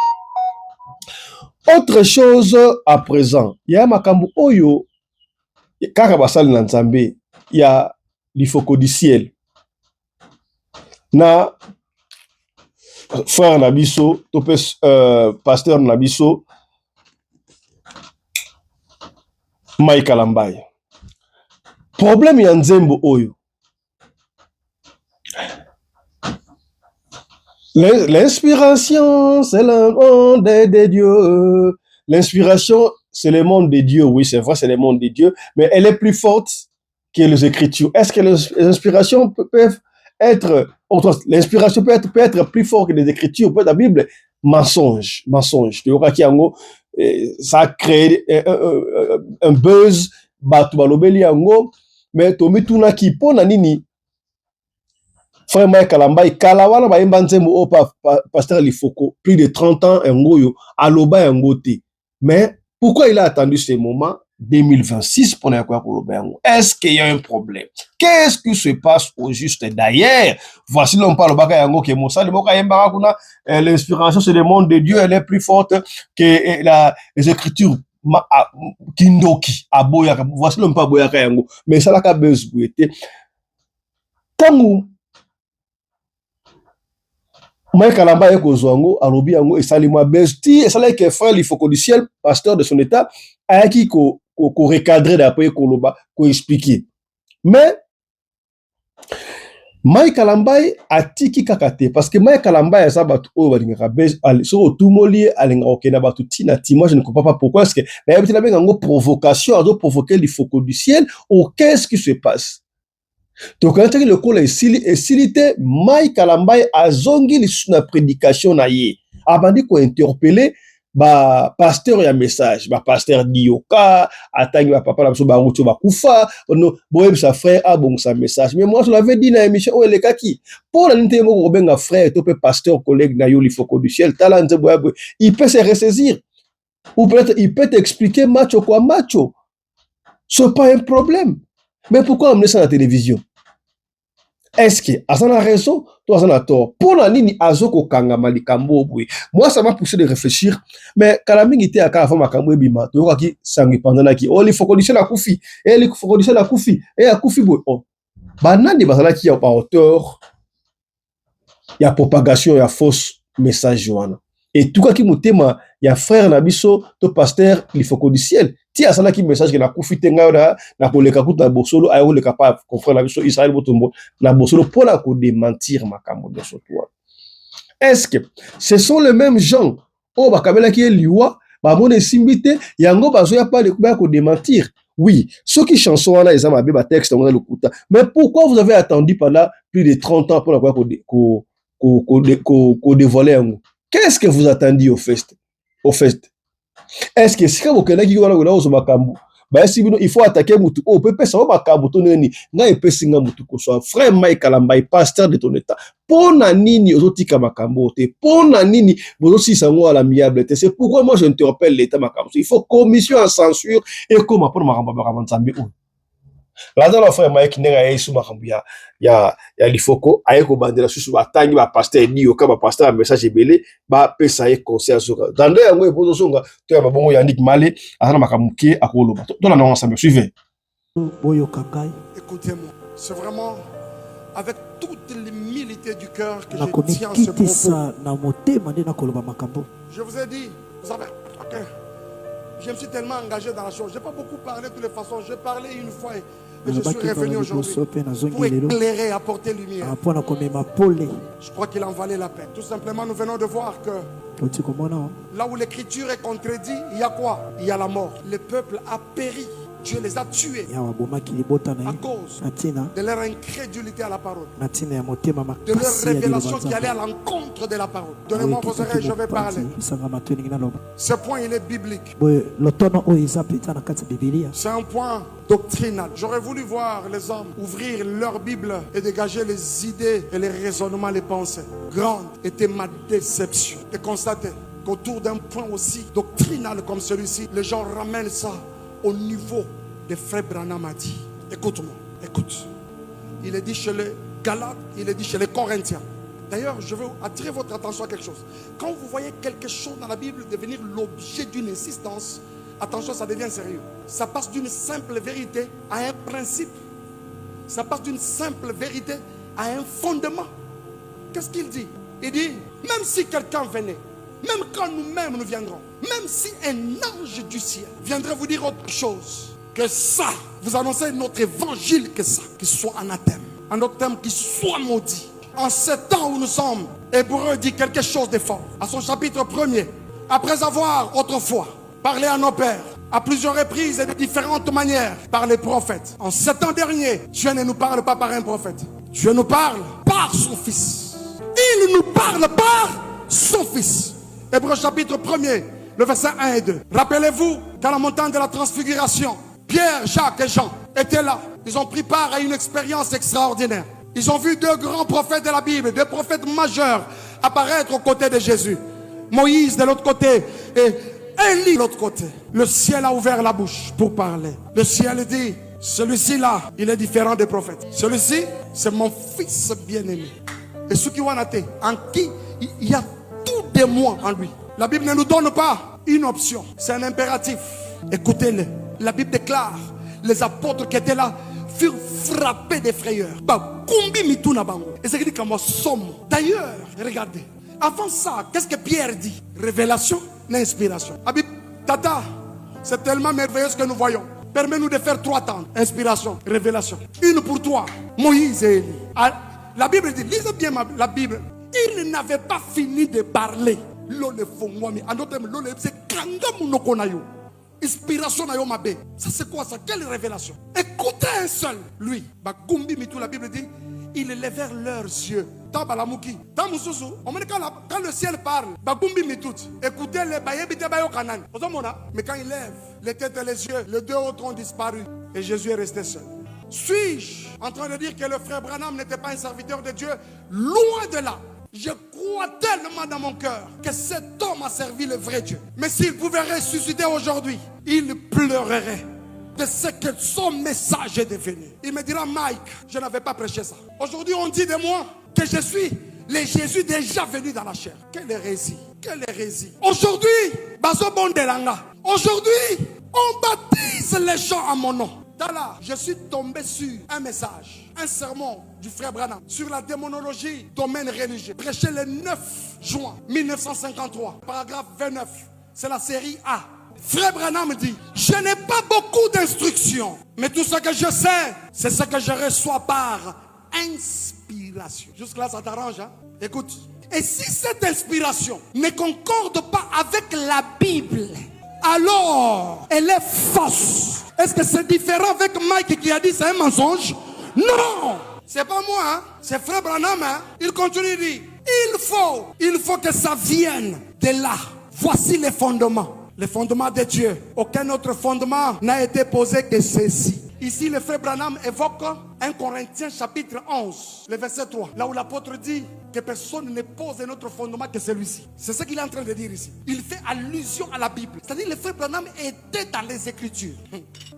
Autre chose à présent, il y a makambu oyo kaka basali na Nzambe, il y a l'ifoko du ciel. Na frère Nabiso, pasteur Nabiso, Mike Kalambai. Problème ya Nzembo oyo. L'inspiration, c'est le monde des dieux. L'inspiration, c'est le monde des dieux. Oui, c'est vrai, c'est le monde des dieux, mais elle est plus forte que les Écritures. Est-ce que les inspirations peuvent être, l'inspiration peut être plus forte que les Écritures? Peut-être la Bible, mensonge. Ça a créé un buzz, mais Tomi Tuna qui pona nini. Frère Mike Kalambai, Kalawana ba Nzembo o pasteur Lifoko, plus de 30 ans ngoyo, aloba ngote. Mais pourquoi il a attendu ce moment 2026 pour ne pas aloba ngo? Est-ce qu'il y a un problème? Qu'est-ce qui se passe au juste d'ailleurs? Voici l'on parle baka ngo ke Moussa le boka yemba kuna l'inspiration c'est le monde de Dieu, elle est plus forte que les écritures. Kindoki aboyaka. Voici l'on parle boyaka yango. Mais ça la ka bezouete. Tangu Mike Kalamba eko zongo alobi yango esali mwa besti esala ke frère Lifoko du ciel pasteur de son état ayaki ko recadrer d'après ko loba ko expliquer. Mais Mike Kalamba atiki kakate parce que Mike Kalamba esa batu o balingaka bes so tumoli alinga okena batu tina ti. Moi je ne comprends pas pourquoi est-ce que na yebiti na benga ngo provocation azo provoquer Lifoko du ciel ou qu'est-ce qui se passe? Donc, quand le col est silité, Mike Kalambai a zongi la prédication na ye. Abandi ko interpeller ba pasteur ya message, ba pasteur Dioka, atangi ba papa la so ba routio ba kufa, no boyeb sa frère a bon sa message. Mais moi je l'avais dit na émission o elekaki. Pour la nite mo ko benga frère to pe pasteur collègue na yo Lifoko du ciel, talent boyeb, il peut se ressaisir. Ou peut-être il peut t'expliquer macho quoi macho. C'est pas un problème. Mais pourquoi amener ça à la télévision? Est-ce que Azana a raison, toi Azana a tort? Pour la ligne Azoko Kanga Malikambo, moi ça m'a poussé de réfléchir. Mais Kalaming était à Kafama Makambo Bima, tu vois qui sangi pendant qui oh il faut conditionner la Koufi, et il faut conditionner la Koufi, et à Koufi boy. Oh, banani basala qui a pas hauteur, il y a propagation, il y a fausse message Joanna. Et tout cas qui mutema, il y a frère Nabiso, to pasteur Lifoko du ciel. Ti asala ki message que na kufite nga na koleka kuta bosolo ayo le capable confrère Nabiso Israël botombo na bosolo pour la ko démentir makambo de ce toi. Est-ce que ce sont les mêmes gens oh bakamela ki liwa ba mone simbite yango bazo ya pas de ko démentir? Oui, ceux qui chanson là ils ont mabe ba texte on a le kuta. Mais pourquoi vous avez attendu pendant plus de 30 ans pour la ko dévoiler yango? Qu'est-ce que vous attendiez au fest? Est-ce que si vous connaissez il faut attaquer Moutou? Oh, peut ça va Kaboutoneni. N'a pas singa Moutou soit frère Mike Kalambai, pasteur de ton état. Pour Nanini, Ozotika Makambote. Pour Nanini, vous aussi sango à l'amiable. C'est pourquoi moi je interpelle l'État Makambo. Il faut commission en censure et comment pour Makamba Ramazambi. Là dans le frère Mike Nenga Yesu Makambo ya Lifoko ayeko bandela susu batangi ba pasteur Dioka ba pasteur message ebele ba pesa ye conseil azoka dans le yango ebozo songa to ya babongo Yannick Malé azana makamuke akoloba to na ensemble suivez. Écoutez-moi, c'est vraiment avec toute l'humilité du cœur que je tiens ce propos. Je vous ai dit, vous savez, ok, je me suis tellement engagé dans la chose. Je n'ai pas beaucoup parlé de toutes les façons. J'ai parlé une fois et je suis revenu aujourd'hui pour éclairer, apporter lumière. Je crois qu'il en valait la peine. Tout simplement, nous venons de voir que là où l'écriture est contredite, il y a quoi? Il y a la mort. Le peuple a péri. Dieu les a tués à cause de leur incrédulité à la parole, de leur révélation qui allait à l'encontre de la parole. Donnez-moi vos oreilles, je vais parler. Ce point, il est biblique. C'est un point doctrinal. J'aurais voulu voir les hommes ouvrir leur Bible et dégager les idées et les raisonnements, les pensées. Grande était ma déception de constater qu'autour d'un point aussi doctrinal comme celui-ci, les gens ramènent ça au niveau des frères Branham a dit. Écoute-moi, écoute. Il est dit chez les Galates, il est dit chez les Corinthiens. D'ailleurs, je veux attirer votre attention à quelque chose. Quand vous voyez quelque chose dans la Bible devenir l'objet d'une insistance, attention, ça devient sérieux. Ça passe d'une simple vérité à un principe. Ça passe d'une simple vérité à un fondement. Qu'est-ce qu'il dit? Il dit, même si quelqu'un venait, même quand nous-mêmes nous viendrons, même si un ange du ciel viendrait vous dire autre chose que ça, vous annoncez notre évangile que ça, qu'il soit anathème, un autre terme, qu'il soit maudit. En ce temps où nous sommes, Hébreu dit quelque chose de fort. À son chapitre 1er, après avoir autrefois parlé à nos pères, à plusieurs reprises et de différentes manières, par les prophètes. En ce temps dernier, Dieu ne nous parle pas par un prophète. Dieu nous parle par son Fils. Il nous parle par son Fils. Hébreu chapitre 1er, le verset 1 et 2. Rappelez-vous qu'à la montagne de la transfiguration, Pierre, Jacques et Jean étaient là. Ils ont pris part à une expérience extraordinaire. Ils ont vu deux grands prophètes de la Bible, deux prophètes majeurs apparaître aux côtés de Jésus. Moïse de l'autre côté et Élie de l'autre côté. Le ciel a ouvert la bouche pour parler. Le ciel dit, celui-ci là, il est différent des prophètes. Celui-ci, c'est mon fils bien-aimé. Et ce qui va noter, en qui il y a tout de moi en lui. La Bible ne nous donne pas une option, c'est un impératif. Écoutez-le. La Bible déclare, les apôtres qui étaient là furent frappés des frayeurs. Et c'est dit comme somme. D'ailleurs, regardez, avant ça, qu'est-ce que Pierre dit? Révélation, l'inspiration. Tata, c'est tellement merveilleux ce que nous voyons. Permets-nous de faire 3 temps. Inspiration, révélation. Une pour toi, Moïse et Élie. La Bible dit, lisez bien la Bible. Il n'avait pas fini de parler. Inspiration na yo mabe. Ça c'est quoi ça? Quelle révélation? Écoutez un seul. Lui, la Bible dit, ils levèrent leurs yeux. Quand le ciel parle, écoutez les mais quand il lève les têtes et les yeux, les deux autres ont disparu et Jésus est resté seul. Suis-je en train de dire que le frère Branham n'était pas un serviteur de Dieu? Loin de là. Je crois tellement dans mon cœur que cet homme a servi le vrai Dieu. Mais s'il pouvait ressusciter aujourd'hui, il pleurerait de ce que son message est devenu. Il me dira, Mike, je n'avais pas prêché ça. Aujourd'hui, on dit de moi que je suis le Jésus déjà venu dans la chair. Quelle hérésie, quelle hérésie. Aujourd'hui, on baptise les gens à mon nom. Là, je suis tombé sur un message, un sermon du frère Branham sur la démonologie, domaine religieux, prêché le 9 juin 1953, paragraphe 29. C'est la série A. Frère Branham dit, je n'ai pas beaucoup d'instructions, mais tout ce que je sais, c'est ce que je reçois par inspiration. Jusque-là, ça t'arrange, hein? Écoute. Et si cette inspiration ne concorde pas avec la Bible, alors elle est fausse. Est-ce que c'est différent avec Mike qui a dit c'est un mensonge? Non, c'est pas moi, hein? C'est frère Branham, hein? Il continue, il dit, il faut que ça vienne de là. Voici les fondements. Les fondements de Dieu. Aucun autre fondement n'a été posé que ceci. Ici, le frère Branham évoque 1 Corinthiens chapitre 11, le verset 3. Là où l'apôtre dit que personne ne pose un autre fondement que celui-ci. C'est ce qu'il est en train de dire ici. Il fait allusion à la Bible. C'est-à-dire que le frère Branham était dans les Écritures.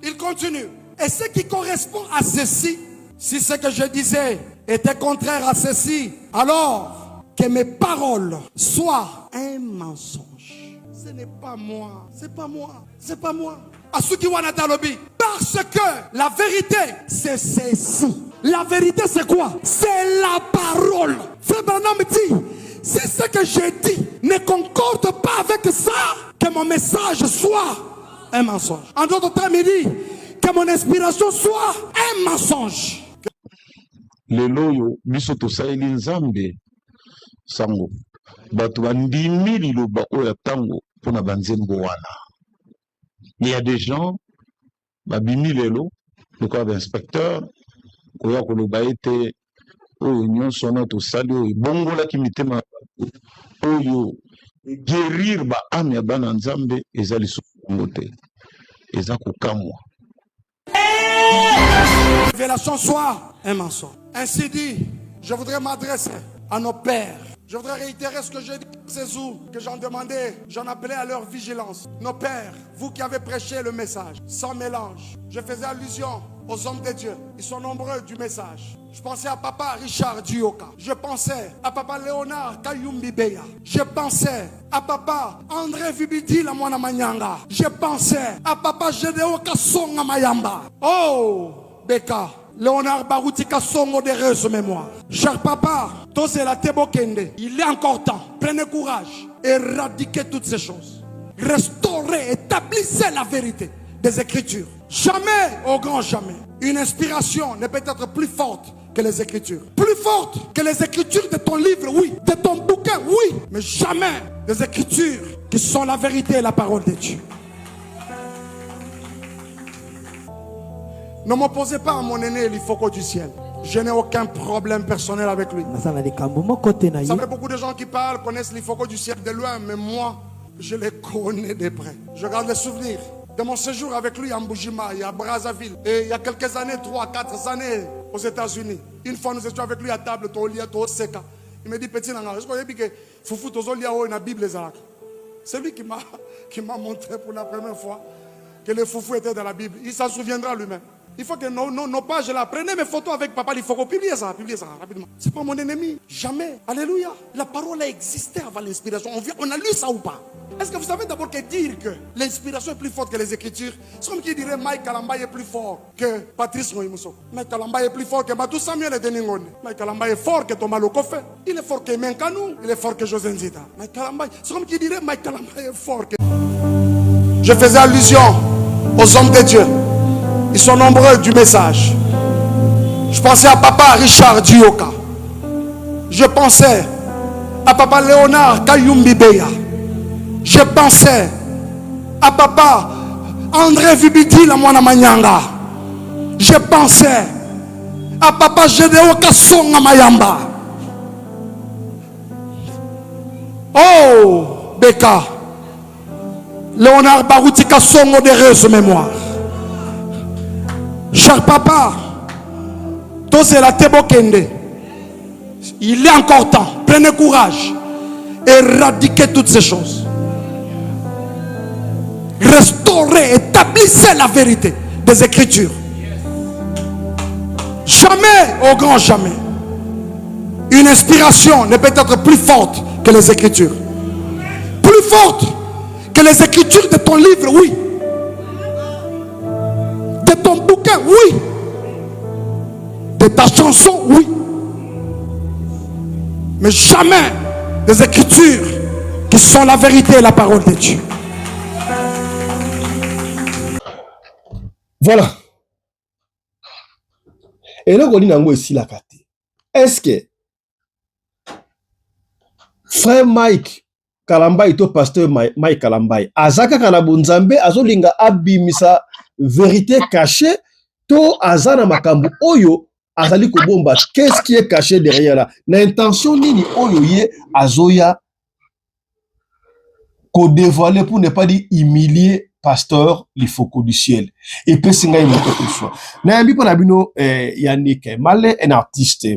Il continue. Et ce qui correspond à ceci, si ce que je disais était contraire à ceci, alors que mes paroles soient un mensonge. Ce n'est pas moi, c'est pas moi, c'est pas moi. Asuki Wanatalobi. Parce que la vérité, c'est ceci. La vérité, c'est quoi? C'est la parole. Frère Branham dit, si ce que je dis ne concorde pas avec ça, que mon message soit un mensonge. En d'autres termes, il dit que mon inspiration soit un mensonge. Leloyo, biso tosaeli nzambe sango. Batu bandimi liloba oya tango pona banzembo wana. Il y a des gens, babimi lelo, le corps d'inspecteur, koya koloba ete oyo nyonso na tosali oyo bongola kimitema oyo guérir ba ame ya bana nzambe eza lisuku te. Eza kokamwa. Révélation soit un mensonge. Ainsi dit, je voudrais m'adresser à nos pères. Je voudrais réitérer ce que j'ai dit à ces jours, que j'en demandais, j'en appelais à leur vigilance. Nos pères, vous qui avez prêché le message, sans mélange, je faisais allusion aux hommes de Dieu. Ils sont nombreux du message. Je pensais à papa Richard Duyoka. Je pensais à papa Léonard Kayumbi Beya. Je pensais à papa André Vibidi la Mwana Manyanga. Je pensais à papa Gédéo Kassonga Mayamba. Oh, Beka. Léonard Barouti Kassongo d'heureuse mémoire. Cher papa, Tosela Tebo Kende, il est encore temps. Prenez courage. Éradiquez toutes ces choses. Restaurez, établissez la vérité des Écritures. Jamais, au grand jamais, une inspiration ne peut être plus forte que les Écritures. Plus forte que les Écritures de ton livre, oui. De ton bouquin, oui. Mais jamais des Écritures qui sont la vérité et la parole de Dieu. Ne m'opposez pas à mon aîné l'Ifoko du ciel. Je n'ai aucun problème personnel avec lui. Vous savez, beaucoup de gens qui parlent connaissent l'Ifoko du ciel de loin, mais moi, je les connais de près. Je garde les souvenirs de mon séjour avec lui à Mbujima, à Brazzaville. Et il y a quelques années, 3, 4 années, aux États-Unis. Une fois, nous étions avec lui à table, il me dit, petit nanga, est-ce qu'on dit que Foufou Tozolia ou la Bible c'est lui qui m'a montré pour la première fois que le Foufou était dans la Bible. Il s'en souviendra lui-même. Il faut que nos pages là, prenez mes photos avec papa, il faut qu'on publie ça rapidement. C'est pas mon ennemi, jamais. Alléluia. La parole a existé avant l'inspiration. On a lu ça ou pas? Est-ce que vous savez d'abord que dire que l'inspiration est plus forte que les Écritures, c'est comme qui dirait Mike Kalamba est plus fort que Patrice Moïmuso. Mike Kalamba est plus fort que Matou Samuel et Deningone. Mike Kalamba est fort que Thomas Lokofe. Il est fort que Menkanou. Il est fort que José Nzita. Mike Kalamba, c'est comme qui dirait Mike Kalamba est fort que... Je faisais allusion aux hommes de Dieu. Ils sont nombreux du message. Je pensais à papa Richard Duyoka. Je pensais à papa Léonard Kayumbi Beya. Je pensais à papa André Vibidi la Mwana Manyanga. Je pensais à papa Gédéo Kassonga Mayamba. Oh, Beka. Léonard Barouti Kassongo d'heureuse mémoire. Cher papa, Tosela Tebo Kende, il est encore temps. Prenez courage. Éradiquez toutes ces choses. Restaurez, établissez la vérité des Écritures. Jamais, au grand jamais, une inspiration ne peut être plus forte que les Écritures. Plus forte que les Écritures de ton livre, oui. De ton bouquin, oui. De ta chanson, oui. Mais jamais des Écritures qui sont la vérité et la parole de Dieu. Voilà. Et là, on dit ici la carte. Est-ce que frère Mike Kalambai to pasteur Mike Kalambai azaka kanabunzambe azolinga abimisa vérité cachée to azana makambu oyo azali kobomba? Qu'est-ce qui est caché derrière là? L'intention nini oyo ye azoya ko dévoiler pour ne pas dire humilier pasteur l'Ifoko du ciel. Et puis c'est une autre fois. N'ayambi pour nabino Yannick Malé, un artiste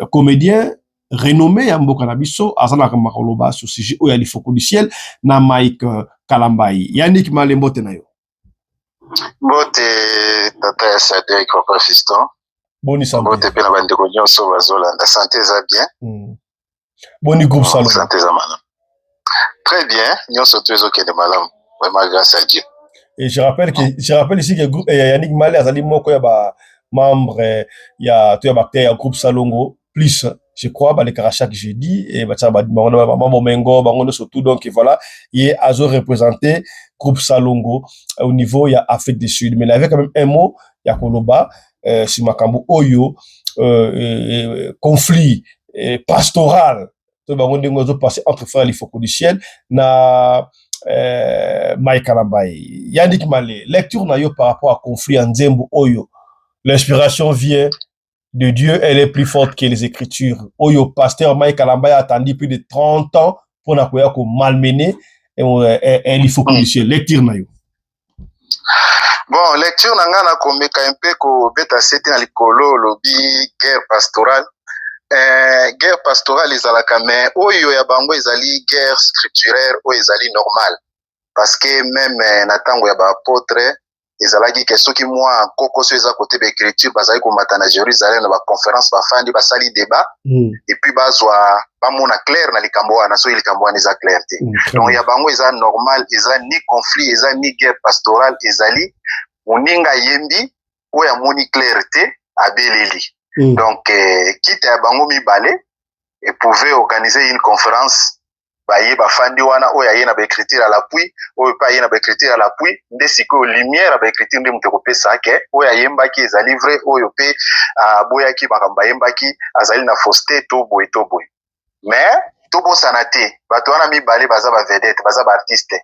comédien renommé ya mboka na biso azana makoloba sur sujet oyo l'Ifoko du ciel na Mike Kalambai. Yannick Malé mbote na yo. Mbote tata ya Sadek papa fiston. Boni santé. Mbote pe na bandeko nyonso bazolanda. Santé za bien. Boni groupe salon. Santé za malam. Très bien, nyonso tuezo kende malam. Vraiment grâce à Dieu. Et je rappelle ici que Yannick Malé azali moko ya ba membre ya to ya bakte ya groupe Salongo plus je crois ba les chaque jeudi et ba ça ba maman mengo bangono surtout donc voilà il est azo représenter groupe Salongo au niveau ya Afrique du Sud, mais il avait quand même un mot ya koloba sur makambo oyo conflit pastoral to bangono ngozo passer entre frères l'Ifoko du ciel na Mike Kalambai. Yannick Malé, lecture na yo par rapport à conflit en Nzembo oyo. L'inspiration vient de Dieu, elle est plus forte que les Écritures. Oyo pasteur Mike Kalambai a attendu plus de 30 ans pour n'akoya ko malmener et l'Ifoko du ciel. Lecture na yo. Bon, lecture na nga na komeka un peu ko beta sete na likolo lobi guerre pastorale. guerre pastorale ezalaka mais oyo ya bango ezali guerre scripturaire oyo ezali normal parce que même na tango ya baapôtre ezalaki ke soki mwa koko so eza côté baécriture bazali komata na Jérusalem na baconférence bafandi basali débat et puis bazwa bamona clair na likambo wana soki likambo wana eza clair te donc ya bango eza normal eza ni conflit eza ni guerre pastorale ezali moninga yembi oyo amoni clair te abeleli donc quitte ya bango mibale et pouvait organiser une conférence baye bafandi wana oyo aye na baécriture à l'appui oyo pa aye na baécriture à l'appui nde sikoyo lumière ya baécriture nde moto ekopesa ke oyo ayembaki ezali vrai oyo mpe aboyaki makambo ayembaki azali na fausseté to boye mais tobosana te bato wana mibale baza bavedete baza baartiste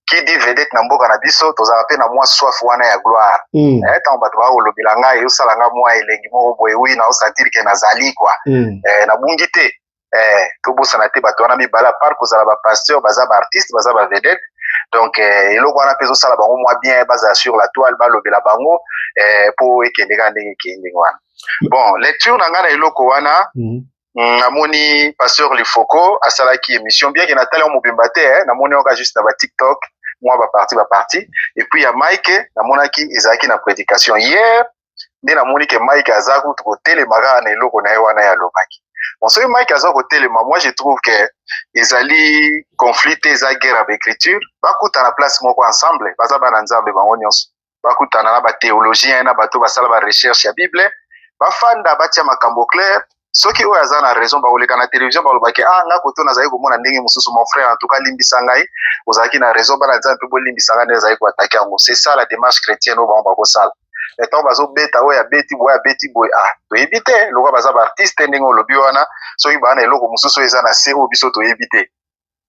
qui dit vedette na mboka na biso tozala mpe na mwa soif wana ya gloire ntango bato bakolobela ngai eosala nga mwa elengi moko boye wi naosantiri ke nazali kwa nabungi te tobosana te bato wana mibale apart kozala bapasteur baza baartiste baza bavedete donc eloko wana mpe ezosala bango mwa bien bazala sur la toile balobela bango mpo ekende kaka ndenge ekende wana bon lecture na ngai na eloko wana namoni pasteur Lifoko asalaki émission bien ke natali mobimba te namoni oka juste na batiktok mwa baparti et puis ya Mike namonaki ezalaki na prédication hier nde namoni ke Mike aza kutu kotelemaka na eloko na ye wana ya lobaki bon soki Mike aza kotelema moi je trouve que ezali conflit te eza guerre avec écriture bakutana place moko ensemble baza bana nzambe bango nyonso bakutana na bathéologien na bato basala barecherche ya bible bafanda batia makambo clair soki oyo aza na raison bakoleka na télévision balobaki nga koto nazali komona ndenge mosusu mon frère en tout cas limbisa ngai ozalaki na raison bana nzambe mpe bolimbisa ngai nde ezali koatake yango c'est ça la démarche chrétienne oyo bango bakosala ntango bazobeta oyo abeti boye toyebi te lokwa baza baartiste ndenge olobi wana soki baa na eloko mosusu oyo eza na se oyo biso toyebi te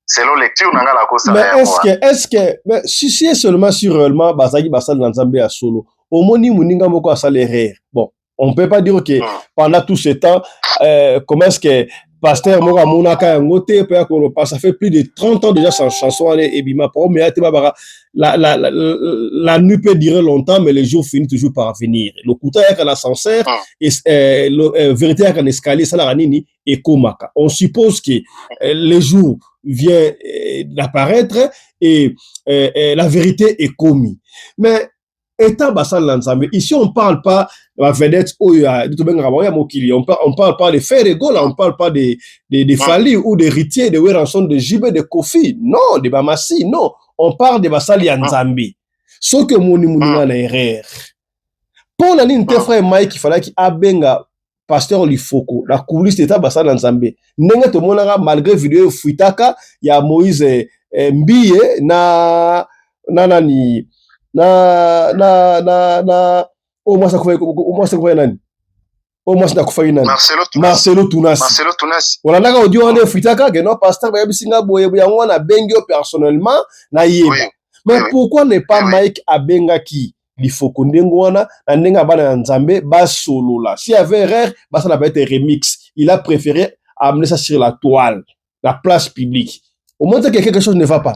selon lecture na ngai nakosala yango est-ce que si c'est seulement sur réellement bazalaki basali na nzambe ya solo omoni moninga moko asala erreur bon on peut pas dire que pendant tout ce temps comment est-ce que pasteur moko amonaka yango te mpe akoloba ça fait plus de 30 ans déjà sans chanson wana ebima po mais ate babaka la nuit peut durer longtemps mais le jour finit toujours par venir le couteau yaka na ascenseur vérité yaka na escalier salaka nini ekomaka on suppose que le jour vient d'apparaître et la vérité est commise mais étant basal na nzambe ici on parle pas la vedette oya mokili on parle pas de faire égaux on parle pas de Fali ou de héritiers de Weranson de Jibé de Kofi non de Bamassi non on parle de basal ya nzambe ce que moni na erreur pour la ligne te frère Mike il fallait qu'il abenga pasteur Lifoko la coulisse état basal na nzambe ndenge to monaka malgré vidéo fuitaka ya Moïse Mbiye na nani au moins ça fait nani au moins ça fait nani Marcelo Tunasi on a audio on est fitaka que non pasteur ba bisinga boye yango na bengio personnellement na yeba mais pourquoi ne pas Mike abenga ki Lifoko ndengo wana na ndenga bana nzambe ba solo là s'il y avait erreur bah ça n'a pas été remix il a préféré amener ça sur la toile la place publique au moins que quelque chose ne va pas.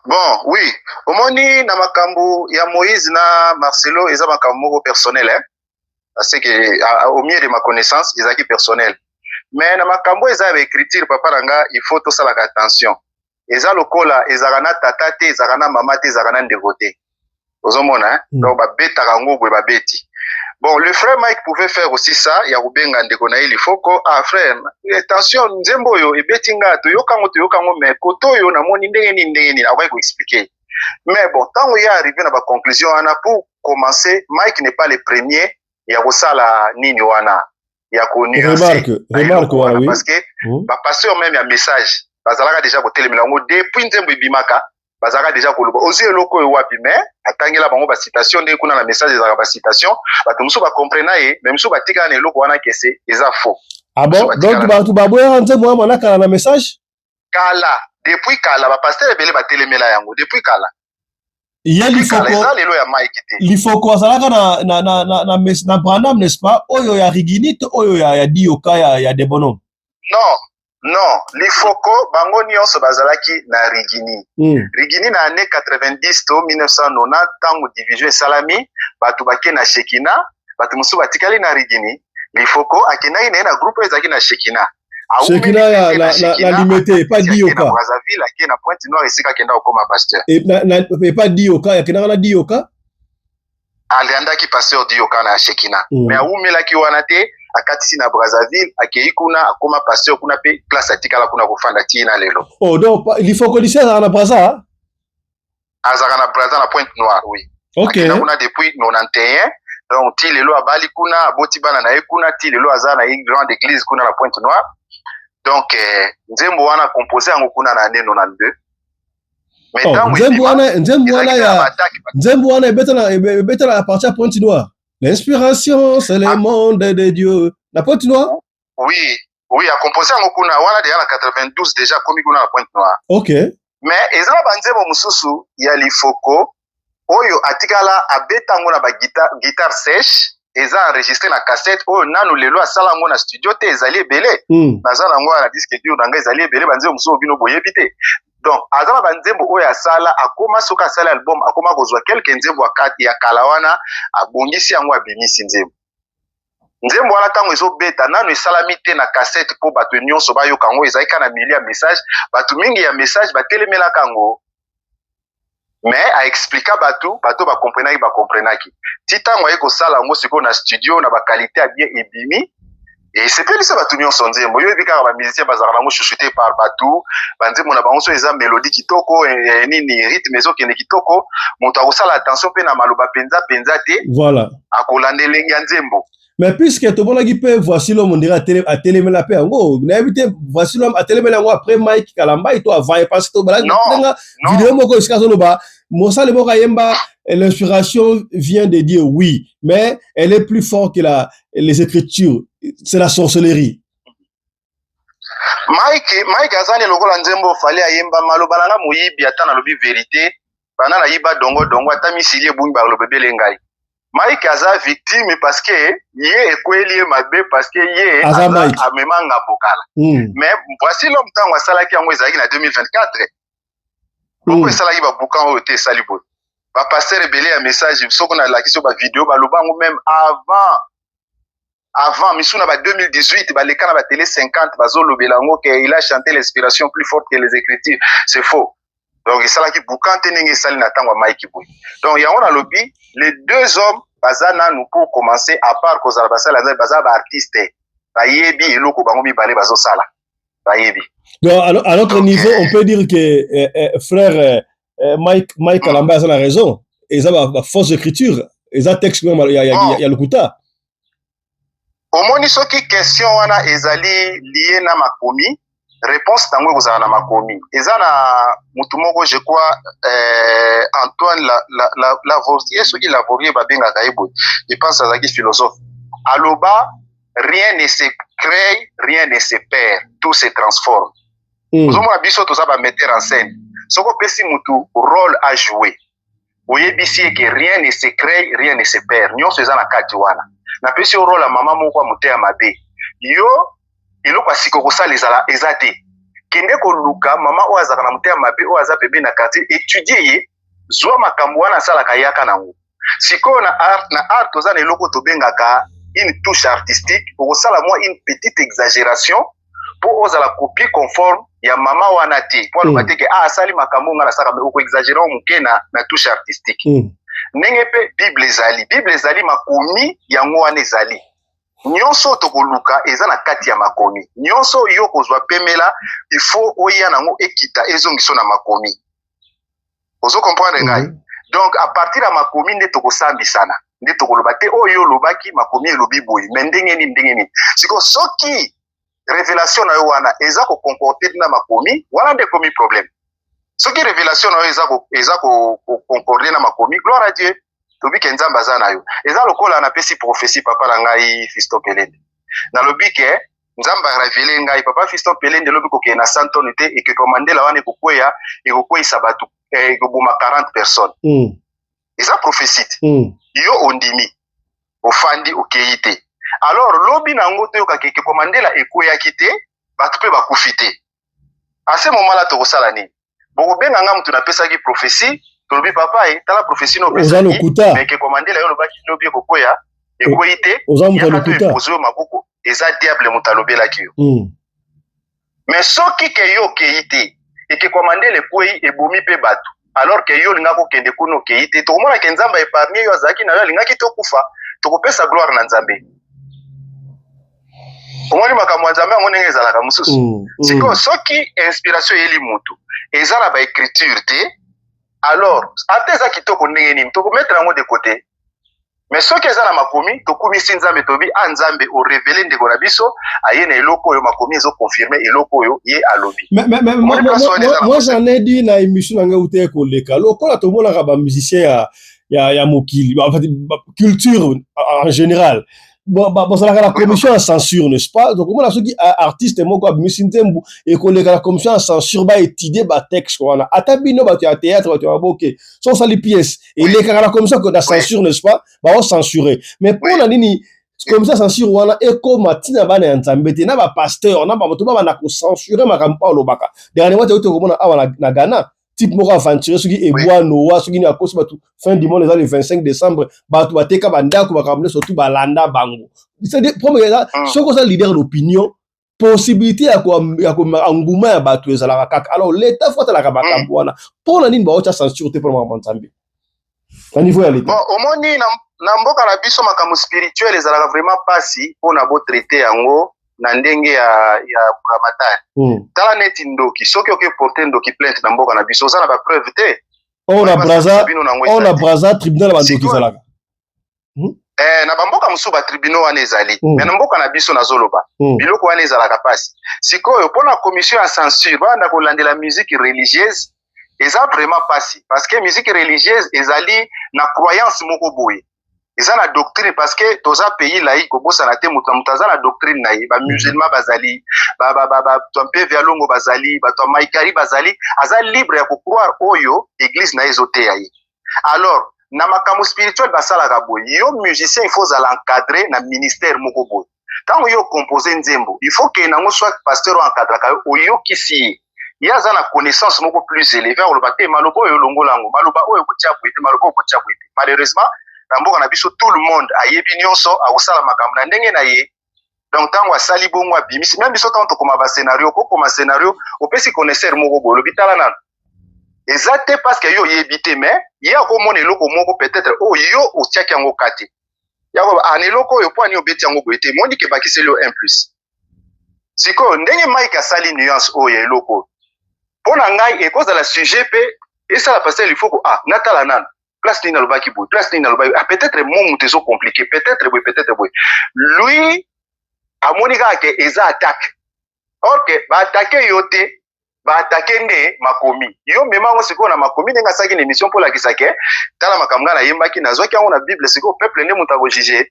Bon, oui. Omoni na makambo ya Moïse na Marcelo eza makambo moko personnel parce que au milieu de ma connaissance ezaki personnel. Mais na makambo eza avec écriture papa ranga il faut to sala attention. Eza lokola ezaka na tata te ezaka na mama te ezaka na ndeko te. Ozomona donc ba beta rango boye ba beti. Bon, le frère Mike pouvait faire aussi ça, ya rubenga ndeko na ili foko frère, attention nzembo yo ebetinga to yokango mais koto yo na moni ndenge ni akoki ko expliquer. Mais bon, tant il y a arrivé na ba conclusion ana pour commencer, Mike n'est pas le premier ya kosala nini wana. Ya ko nuancer. Remarque oui. Parce que ba pasteur même ya message, bazalaka déjà ko telemela ngo depuis nzembo ibimaka. Bazaka déjà koloba ozi eloko wapi mais atangela bango ba citation ndé kuna na message ezaka ba citation bato muso ba comprendre ye même muso batika na eloko wana kese eza faux. Ah bon donc bato baboya nzembo wana kala na message kala depuis kala ba pasteur ebele ba telemela yango depuis kala il y a Lifoko azalaka na Branham n'est-ce pas oyo ya Riginite oyo ya Dioka ya Debono non Lifoko bango nyonso bazalaki na Rigini Rigini na année 90 to 1990 tango division salami batu bake na Shekina batu musu batikali na Rigini Lifoko akendaki na groupe ezaki na Shekina. Shekina la limité pas Dioka. Brazzaville aki na Pointe Noire esika kenda okoma pasteur. Et pas Dioka, yakenda na Dioka. Aliandaki pasteur Dioka na Shekina. Mais aumelaki wana te akatisi na Brazzaville akei kuna akoma pasteur kuna pe place atikala kuna kofanda tina lelo. Oh donc Lifoko lycée na Brazza. Azaka na Brazza na Pointe Noire, oui. OK. Akina depuis 91. Donc ti lelo abali kuna aboti bana na ye kuna ti lelo aza na une grande église kuna na Pointe Noire. Donc nzembo wana composé yango kuna na 92. Nzembo wana ebetala à partir à Pointe Noire. L'inspiration c'est le monde de Dieu. Na Pointe Noire? Oui, a composé yango kuna wana déjà na 92 déjà komi kuna na Pointe Noire. OK. Mais ezala banzembo mususu ya Lifoko oyo atikala abetango na ba guitare sèche eza enregistré na cassette oyo nanu lelo asala ngo na studio te ezali ebele bazala ngo na disque dur nanga ezali ebele banzembo mususu bino boyebi te. Donc azala banzembo oyo asala akoma soka asala album akoma kozwa quelques nzembo akati ya kala wana abongisi yango abimisi nzembo wana tango ezobeta nanu esalami te na cassette po bato nyonso bayoka yango ezali kana mili ya message bato mingi ya message batelemelaka yango. Mais a expliquer bato ba comprenaki ti tango ayeko sala ngo siko na studio na ba qualité bien ebimi et c'est pas ça bato nyonso nzembo yo bika ba musicien bazaka nango chuchoté par bato banzembo na bango so eza mélodie kitoko nini rythme ezokende kitoko moto akosala attention pe na maloba penza te voilà akolanda elengi ya nzembo. Mais puisque tout le monde peut voici l'homme on dirait à télémela pe ngo na éviter voici l'homme à télémela ngo après Mike Kalamba et toi avant parce que bala vidéo moko iska solo ba Mosa le moko yemba l'inspiration vient de Dieu oui mais elle est plus forte que les écritures c'est la sorcellerie. Mike azani lokola nzembo fallait ayemba maloba na moyibi atana lobi vérité bana na yiba dongo ata misilie bungi ba lobe belengai. Mike aza victime parce que ye ekweli mabe parce que ye amemanga bokala. Mais voici l'homme tango asalaki yango ezalaki na 2024. Pourquoi esalaki ba boukan oyo te salibo. Ba pasteur ebele ya message soko na lakisi ba vidéo ba lobango même avant misuna ba 2018 ba lekana ba télé 50 bazo lobela ngo que il a chanté l'inspiration plus forte que les écritures. C'est faux. Donc esalaki boukan te ndenge esali na tango Mike boy. Donc yango na lobby les deux hommes bazana nous pour commencer à part kozala basala bazaba artiste bayebi eloko bango mibale bazo sala bayebi. Donc à notre niveau on peut dire que frère Mike Kalamba a la raison et ça va force d'écriture et ça texte même il y a le kuta. Omoni soki question wana ezali lié na makomi réponse tango kozala na makomi ezana mutu moko je crois Antoine Lavoisier soki Lavoisier babenga kaibo je pense azaki philosophe aloba rien ne se crée rien ne se perd tout se transforme. Ozomona biso toza ba metteur en scène soko pesi mutu rôle à jouer oyebisi que rien ne se crée rien ne se perd nyonso eza na kati wana na pesi rôle ya mama moko amuteya mabe yo eloko asiko kosala eza te kende koluka mama oyo azaka na muteya mabe oyo aza bebe na quartier étudier ye zwa makambo wana asalaka yaka nango sikoyo na art toza na eloko tobengaka une touche artistique okosala mwa une petite exagération po ozala copie conforme ya mama wana te po aloba te ke asali makambo nga nasaka oko exagérer moke na touche artistique ndenge pe bible ezali makomi yango wana ezali nyonso tokoluka eza na kati ya makomi nyonso yo kozwa pemela il faut oya nango ekita ezongiso na makomi ozo comprendre ngai donc à partir ya makomi nde tokosambisana nde tokoloba te oyo lobaki makomi elobi boye mais ndenge nini siko soki révélation na yo wana eza ko concordé na makomi wana nde komi problème soki révélation na yo eza ko concordé na makomi gloire à Dieu tobi ke nzambe aza na yo eza lokola na pesi prophétie papa na ngai Fiston Pelende na lobi ke nzambe révélé ngai papa Fiston Pelende lobi ko ke na Santon te et que commandela wana ekokweyisa bato ekoboma 40 personnes eza prophétie yo ondimi ofandi okeyi te alors lobi nango toyoka ke commandela ekoyaki te bato pe bakufi te à ce moment là tokosala nini bokobenga nga mutu napesaki prophétie tolobi papa tala prophétie no pesa mais que commandela yo lobaki lobi ekokoya ekoite imposer maboko eza diable mutalobelaki yo mais soki ke yo keite ekekomande lekwei ebomi pe bato alors que yo linga kokende kuna okeite tokomona ke nzambe epargne yo azalaki na yo alingaki tokufa tokopesa gloire na nzambe omoni makambo ya nzambe yango ndenge ezalaka mosusu sikoyo soki inspiration eyeli mutu eza na baécriture te alors ata eza kitoko ndenge nini tokometre yango de côté mais soki eza na makomi tokumisi nzambe tobi nzambe orevele ndeko na biso aye na eloko oyo makomi ezoconfirme eloko oyo ye alobi moi j'en ai dit na émission na ngai ute koleka lokola tomonaka bamusicien ya mokili culture en général bozalaka na commission ya censure n'est-ce pas donc omona soki artiste moko abimisi nzembo ekoleka na commission ya censure baétudie batexte wana ata bino bato ya théâtre bato ya baboke so osali pièce elekaka na commission ya censure n'est-ce pas baocensurer mais mpona nini commission ya censure wana ekoma ntina bana ya nzambe te na bapasteur na bato babanda kocensurer makambo mpo alobaka dernièrement te okomona awa na Ghana type moko aventure soki eboa noa soki ni akosi bato fin du monde eza le 25 décembre bato bateka bandako bakambo surtout balanda bango c'est-à-dire soki oza leader d'opinion possibilité ya enguma ya bato ezalaka kaka alors l'état faut atalaka makambo wana mpona nini baotya censure te mpona makambo nzambe na niveau ya l'état omoni na mboka na biso makambo spirituel ezalaka vraiment pasi mpona botraite yango na ndenge ya buramatari tala neti ndoki soki oke porter ndoki plainte na mboka na biso oza na bapreuve te on a braza tribunal bandoki ezalaka na bamboka mosusu batribunal wana ezali me na mboka na biso nazoloba biloko wana ezalaka pasi sikoyo mpona commission ya censure banda kolandela musique religieuse eza vraiment pasi parce que musique religieuse ezali na croyance moko boye eza na doctrine parce que toza pays laïque kobosana te moto aza na doctrine na ye bamusulman bazali bato mpe vialongo bazali bato ya maikari bazali aza libre ya kokroire oyo église na ye ezoteya ye alors na makambo spirituel basalaka boye yo musicien il faut ozala encadré na ministère moko boye ntango yo compose nzembo il faut ke nango soit pasteur oencadraka yo oyokisi ye ye aza na connaissance moko plus élevé oloba te maloba oyo olongola yango maloba oyo kotia boye te maloba oyo kotia boye te malheureusement na mboka na biso tout le monde ayebi nyonso akosala makambo na ndenge na ye donc ntango asali bongo abimisi même biso ntango tokoma bascénario kokoma scénario opesi connaisseur moko boye olobi tala nano eza te parce que yo oyebi te mais ye akomona eloko moko peut-être oyo yo otiaki yango kate yako ana eloko oyo mpo ani obeti yango boye te moni ke bakiseli yo 1+. Sikoyo ndenge Mike asali nuance oyo ya eloko oyo mpo na ngai ekozala sujet mpe esala pasteur il faut ko natala nano place nini alobaki boye place nini alobaki peut-être mo moto ezo compliqué peut-être boye lui amoni kaka ke eza attaque ok baattake yo te baatake nde makomi yo memango sikoyo na makomi ndenge asaki na émission mpo olakisa ke tala makambo ngai nayembaki nazwaki yango na bible sikoyo peuple nde moto akojuge.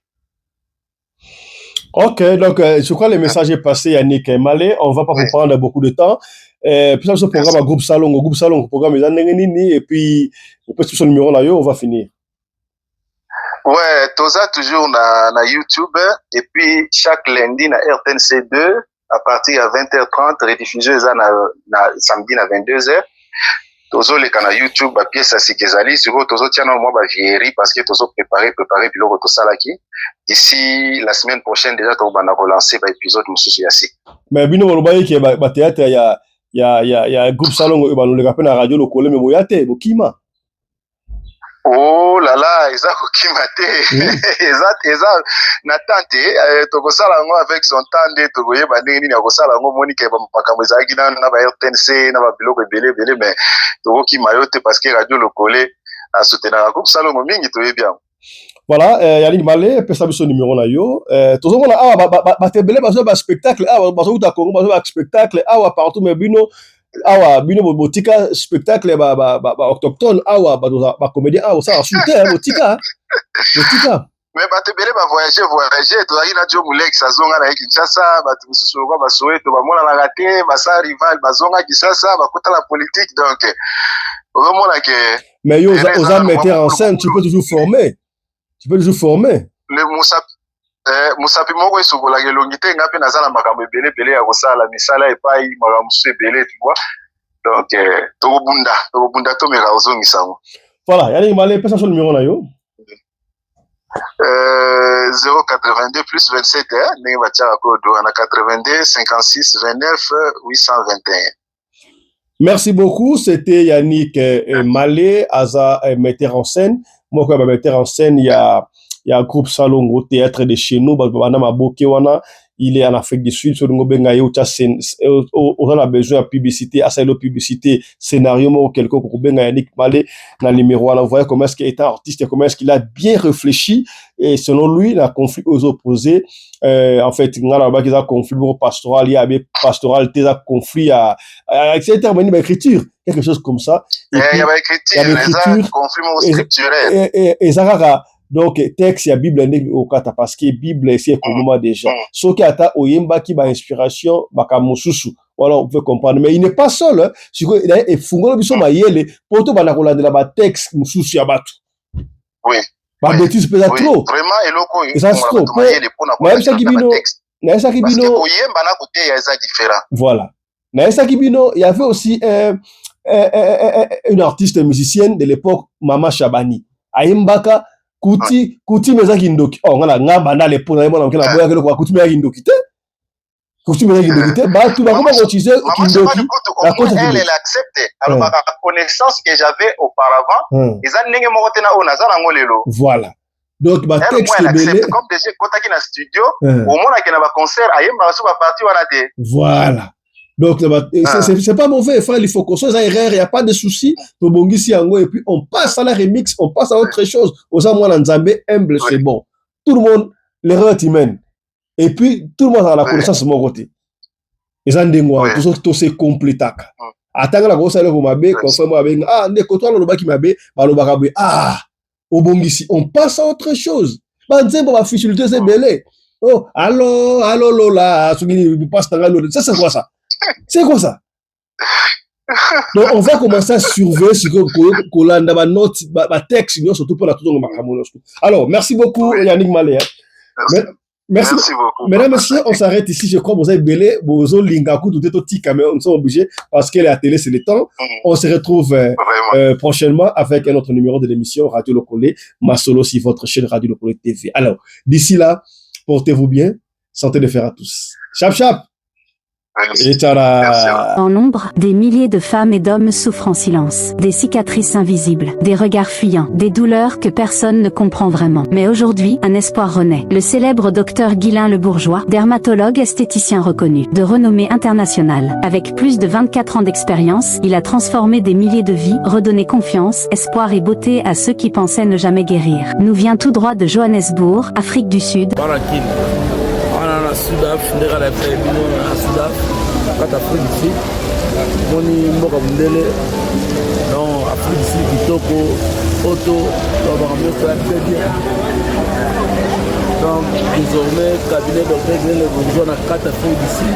Ok, donc je crois que le message est passé, Yannick Malé. On ne va pas vous prendre beaucoup de temps. Puis ça, ce programme à Groupe Salon, programme et puis on peut son numéro là, on va finir. Ouais, Toza toujours na YouTube et puis chaque lundi na RTNC2 à partir à 20h30 rediffusé na samedi na 22h. Tozo le kana YouTube ba pièce à Sikezali sur Tozo tiana moi ba vieillerie parce que Tozo préparer biloko to salaki. D'ici la semaine prochaine déjà to bana relancer ba épisode mususu ya si. Mais bino bolobaye ke ba théâtre ya Groupe Salon ba no le kapena na radio lokole me boyate bokima. Oh là là, eza kokima te. Eza na tante to sala ngo avec son tande to goye ba ndenge nini ya kosala ngo Monique ba makambo ezaki na ba RTNC na ba biloko belé mais to kokima yo te parce que radio lokole a soutenir Groupe Salon mingi to bien. Voilà, Yannick Malé, pesa biso numéro na yo. Tozo na ba tebele ba spectacle ba zo ta Congo ba spectacle partout mais bino bino botika spectacle ba autochtone ba comédien ça shooter botika mais ba tebele ba voyager to ari na jo mulek sazonga na Kinshasa ba mususu ba Soweto ba mona na raté ba sa rival ba zonga Kinshasa ba kota la politique donc on mona que mais yo oza metteur en scène tu peux toujours former. Le musapi moko esokola kelongi te ngapi nazala makambo ebele ya kosala misala epai makambo musu ebele tu vois donc tokobunda tomeka ozongisa ngo. Voilà, Yannick Malé pesa son numéro na yo. 082 plus 27, on a 82 56 29 821. Merci beaucoup. C'était Yannick Malé, Aza, metteur en scène. Moi, quand je metteur en scène, il y a un groupe Salongo Théâtre de chez nous. Il est en Afrique du Sud. On a besoin de publicité, publicité, scénario, quelqu'un qui a Yannick Malé dans le numéro 1. On voit comment est-ce qu'il est un artiste, comment est-ce qu'il a bien réfléchi. Et selon lui, il a un conflit aux opposés. En fait, il y a un conflit pastoral, il y a un pastoral, il y a un conflit à intervenir dans l'écriture, quelque chose comme ça. Il y a l'écriture, conflit scripturel. Et ça, donc, texte, il y a Bible au kata, parce que Bible, c'est comme moi déjà. Ce qui a oyemba qui ba inspiration, baka mususu. Voilà, on peut comprendre. Mais il n'est pas seul, hein. Il a fungo biso mayele, poto ba na kolanda la ba texte mususu ya batu. Oui. Ba bêtise peut-être trop. Vraiment, eloko, et ça c'est trop. Mais ça qui bino, parce que oyemba na côté, il y a ça différent. Voilà. Mais ça qui bino, il y avait aussi une artiste musicienne de l'époque, Mama Shabani. Aimbaka kuti meza kindoki. Oh, ngala ngamba na le pona mona ngela boya kelo kwa kuti meza kindoki te. Kuti meza kindoki te. Ba tu ba comment utiliser kindoki. Elle accepte. Alors ma connaissance que j'avais auparavant, ils ont n'engé moko tena ona za nango lelo. Voilà. Donc ba texte belé comme déjà kota ki na studio, au mona ki na ba concert ayemba so ba parti wana te. Voilà. Donc, c'est pas mauvais, il faut qu'on soit erreur, il n'y a pas de souci. Et puis, on passe à la remix, on passe à autre chose. Aux amours Nzambé, humble, c'est bon. Tout le monde, l'erreur est humaine. Et puis, tout le monde a la connaissance de mon côté. Et ça, tout c'est complet. Attends, la grosse allure, on passe à autre chose. Oh, allô, Lola, ça, c'est quoi ça? C'est quoi ça? Donc, on va commencer à surveiller ce qu'on a dans ma note, ma texte, surtout pour la toute alors, merci beaucoup, Yannick Malé. Merci beaucoup. Mesdames, messieurs, on s'arrête ici. Je crois que vous avez belé, vous avez lingaku, tout est au tic, mais on est obligé parce qu'elle est à télé, c'est le temps. On se retrouve prochainement avec un autre numéro de l'émission Radio Locolé, ma solo sur votre chaîne Radio Locolé TV. Alors, d'ici là, portez-vous bien, santé de fer à tous. Chap chap. En nombre, des milliers de femmes et d'hommes souffrent en silence, des cicatrices invisibles, des regards fuyants, des douleurs que personne ne comprend vraiment. Mais aujourd'hui, un espoir renaît. Le célèbre docteur Guylain Le Bourgeois, dermatologue esthéticien reconnu, de renommée internationale. Avec plus de 24 ans d'expérience, il a transformé des milliers de vies, redonné confiance, espoir et beauté à ceux qui pensaient ne jamais guérir. Nous vient tout droit de Johannesburg, Afrique du Sud. Sudaf, ndeka la paix, bino à Sudaf, quand Afrique du Sud, moni mboka mundele, non Afrique du Sud, kitoko, auto, on va mieux faire très bien. Donc désormais, cabinet docteur Guylain Le Bourgeois n'a qu'à Afrique du Sud.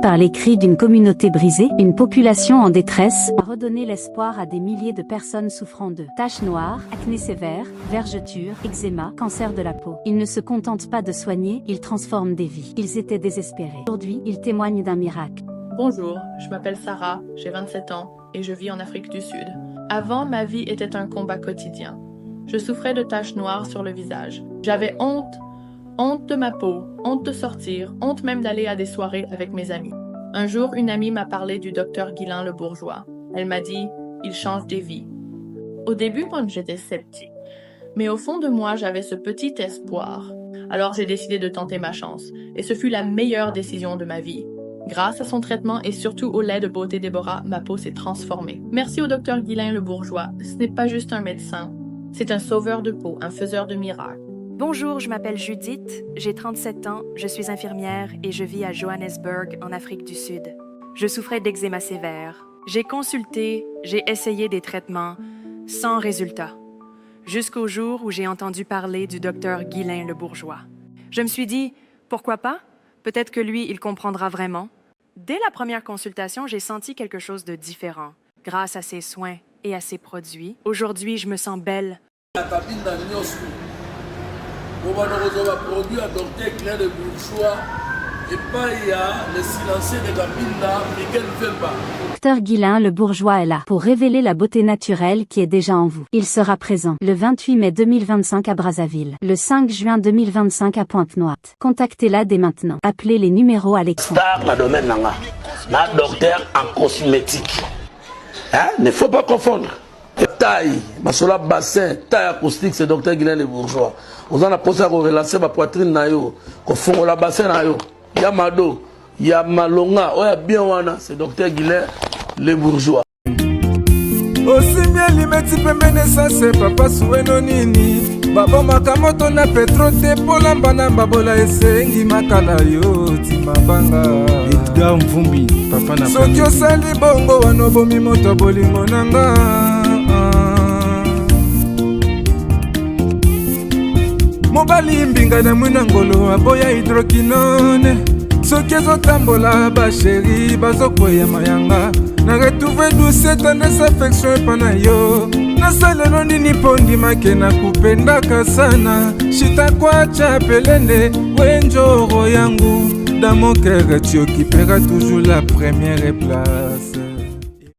Par les cris d'une communauté brisée, une population en détresse a redonné l'espoir à des milliers de personnes souffrant de taches noires, acné sévère, vergetures, eczéma, cancer de la peau. Ils ne se contentent pas de soigner, ils transforment des vies. Ils étaient désespérés. Aujourd'hui, ils témoignent d'un miracle. Bonjour, je m'appelle Sarah, j'ai 27 ans et je vis en Afrique du Sud. Avant, ma vie était un combat quotidien. Je souffrais de taches noires sur le visage. J'avais honte de ma peau, honte de sortir, honte même d'aller à des soirées avec mes amis. Un jour, une amie m'a parlé du docteur Guylain Le Bourgeois. Elle m'a dit « Il change des vies ». Au début, moi, j'étais sceptique. Mais au fond de moi, j'avais ce petit espoir. Alors j'ai décidé de tenter ma chance. Et ce fut la meilleure décision de ma vie. Grâce à son traitement et surtout au lait de beauté Déborah, ma peau s'est transformée. Merci au docteur Guylain Le Bourgeois. Ce n'est pas juste un médecin. C'est un sauveur de peau, un faiseur de miracles. Bonjour, je m'appelle Judith, j'ai 37 ans, je suis infirmière et je vis à Johannesburg, en Afrique du Sud. Je souffrais d'eczéma sévère. J'ai consulté, j'ai essayé des traitements, sans résultat. Jusqu'au jour où j'ai entendu parler du docteur Guylain Le Bourgeois. Je me suis dit, pourquoi pas? Peut-être que lui, il comprendra vraiment. Dès la première consultation, j'ai senti quelque chose de différent. Grâce à ses soins et à ses produits, aujourd'hui, je me sens belle. Produit à docteur Guylain Le Bourgeois, et pas il y a le silencieux de Kabila, Miguel Vemba. Docteur Guillain le Bourgeois est là pour révéler la beauté naturelle qui est déjà en vous. Il sera présent le 28 mai 2025 à Brazzaville, le 5 juin 2025 à Pointe-Noire. Contactez-la dès maintenant. Appelez les numéros à l'écran. Star na domaine nanga, na docteur en cosmétique. Hein? Ne faut pas confondre. Taille, masola bassin, taille acoustique, c'est docteur Guillain le Bourgeois. Vous en avez posé à relancer ma poitrine na yo, ko fongo la bassin na yo. Yamado, Yamalonga, oya bien wana, c'est docteur Guillain le Bourgeois. Aussi bien limeti pembene ça c'est papa soueno nini. Babo makamoto na petro te polamba na babola esengi makala yo timabanga. Edgar Mvumbi, papa na soki osali bongo wana bomi moto bolingo nanga. Mobali mbinga na mwina ngolo aboya hydroquinone. Soki ezotambola basheri bazokwea mayanga. Na retrouve douce tendresse affection epana yo. Nasalelo nini pondimake na kupendaka sana. Shitakwacha pelende wenjoro yangu. Dans mon cœur tu occuperas toujours la première place.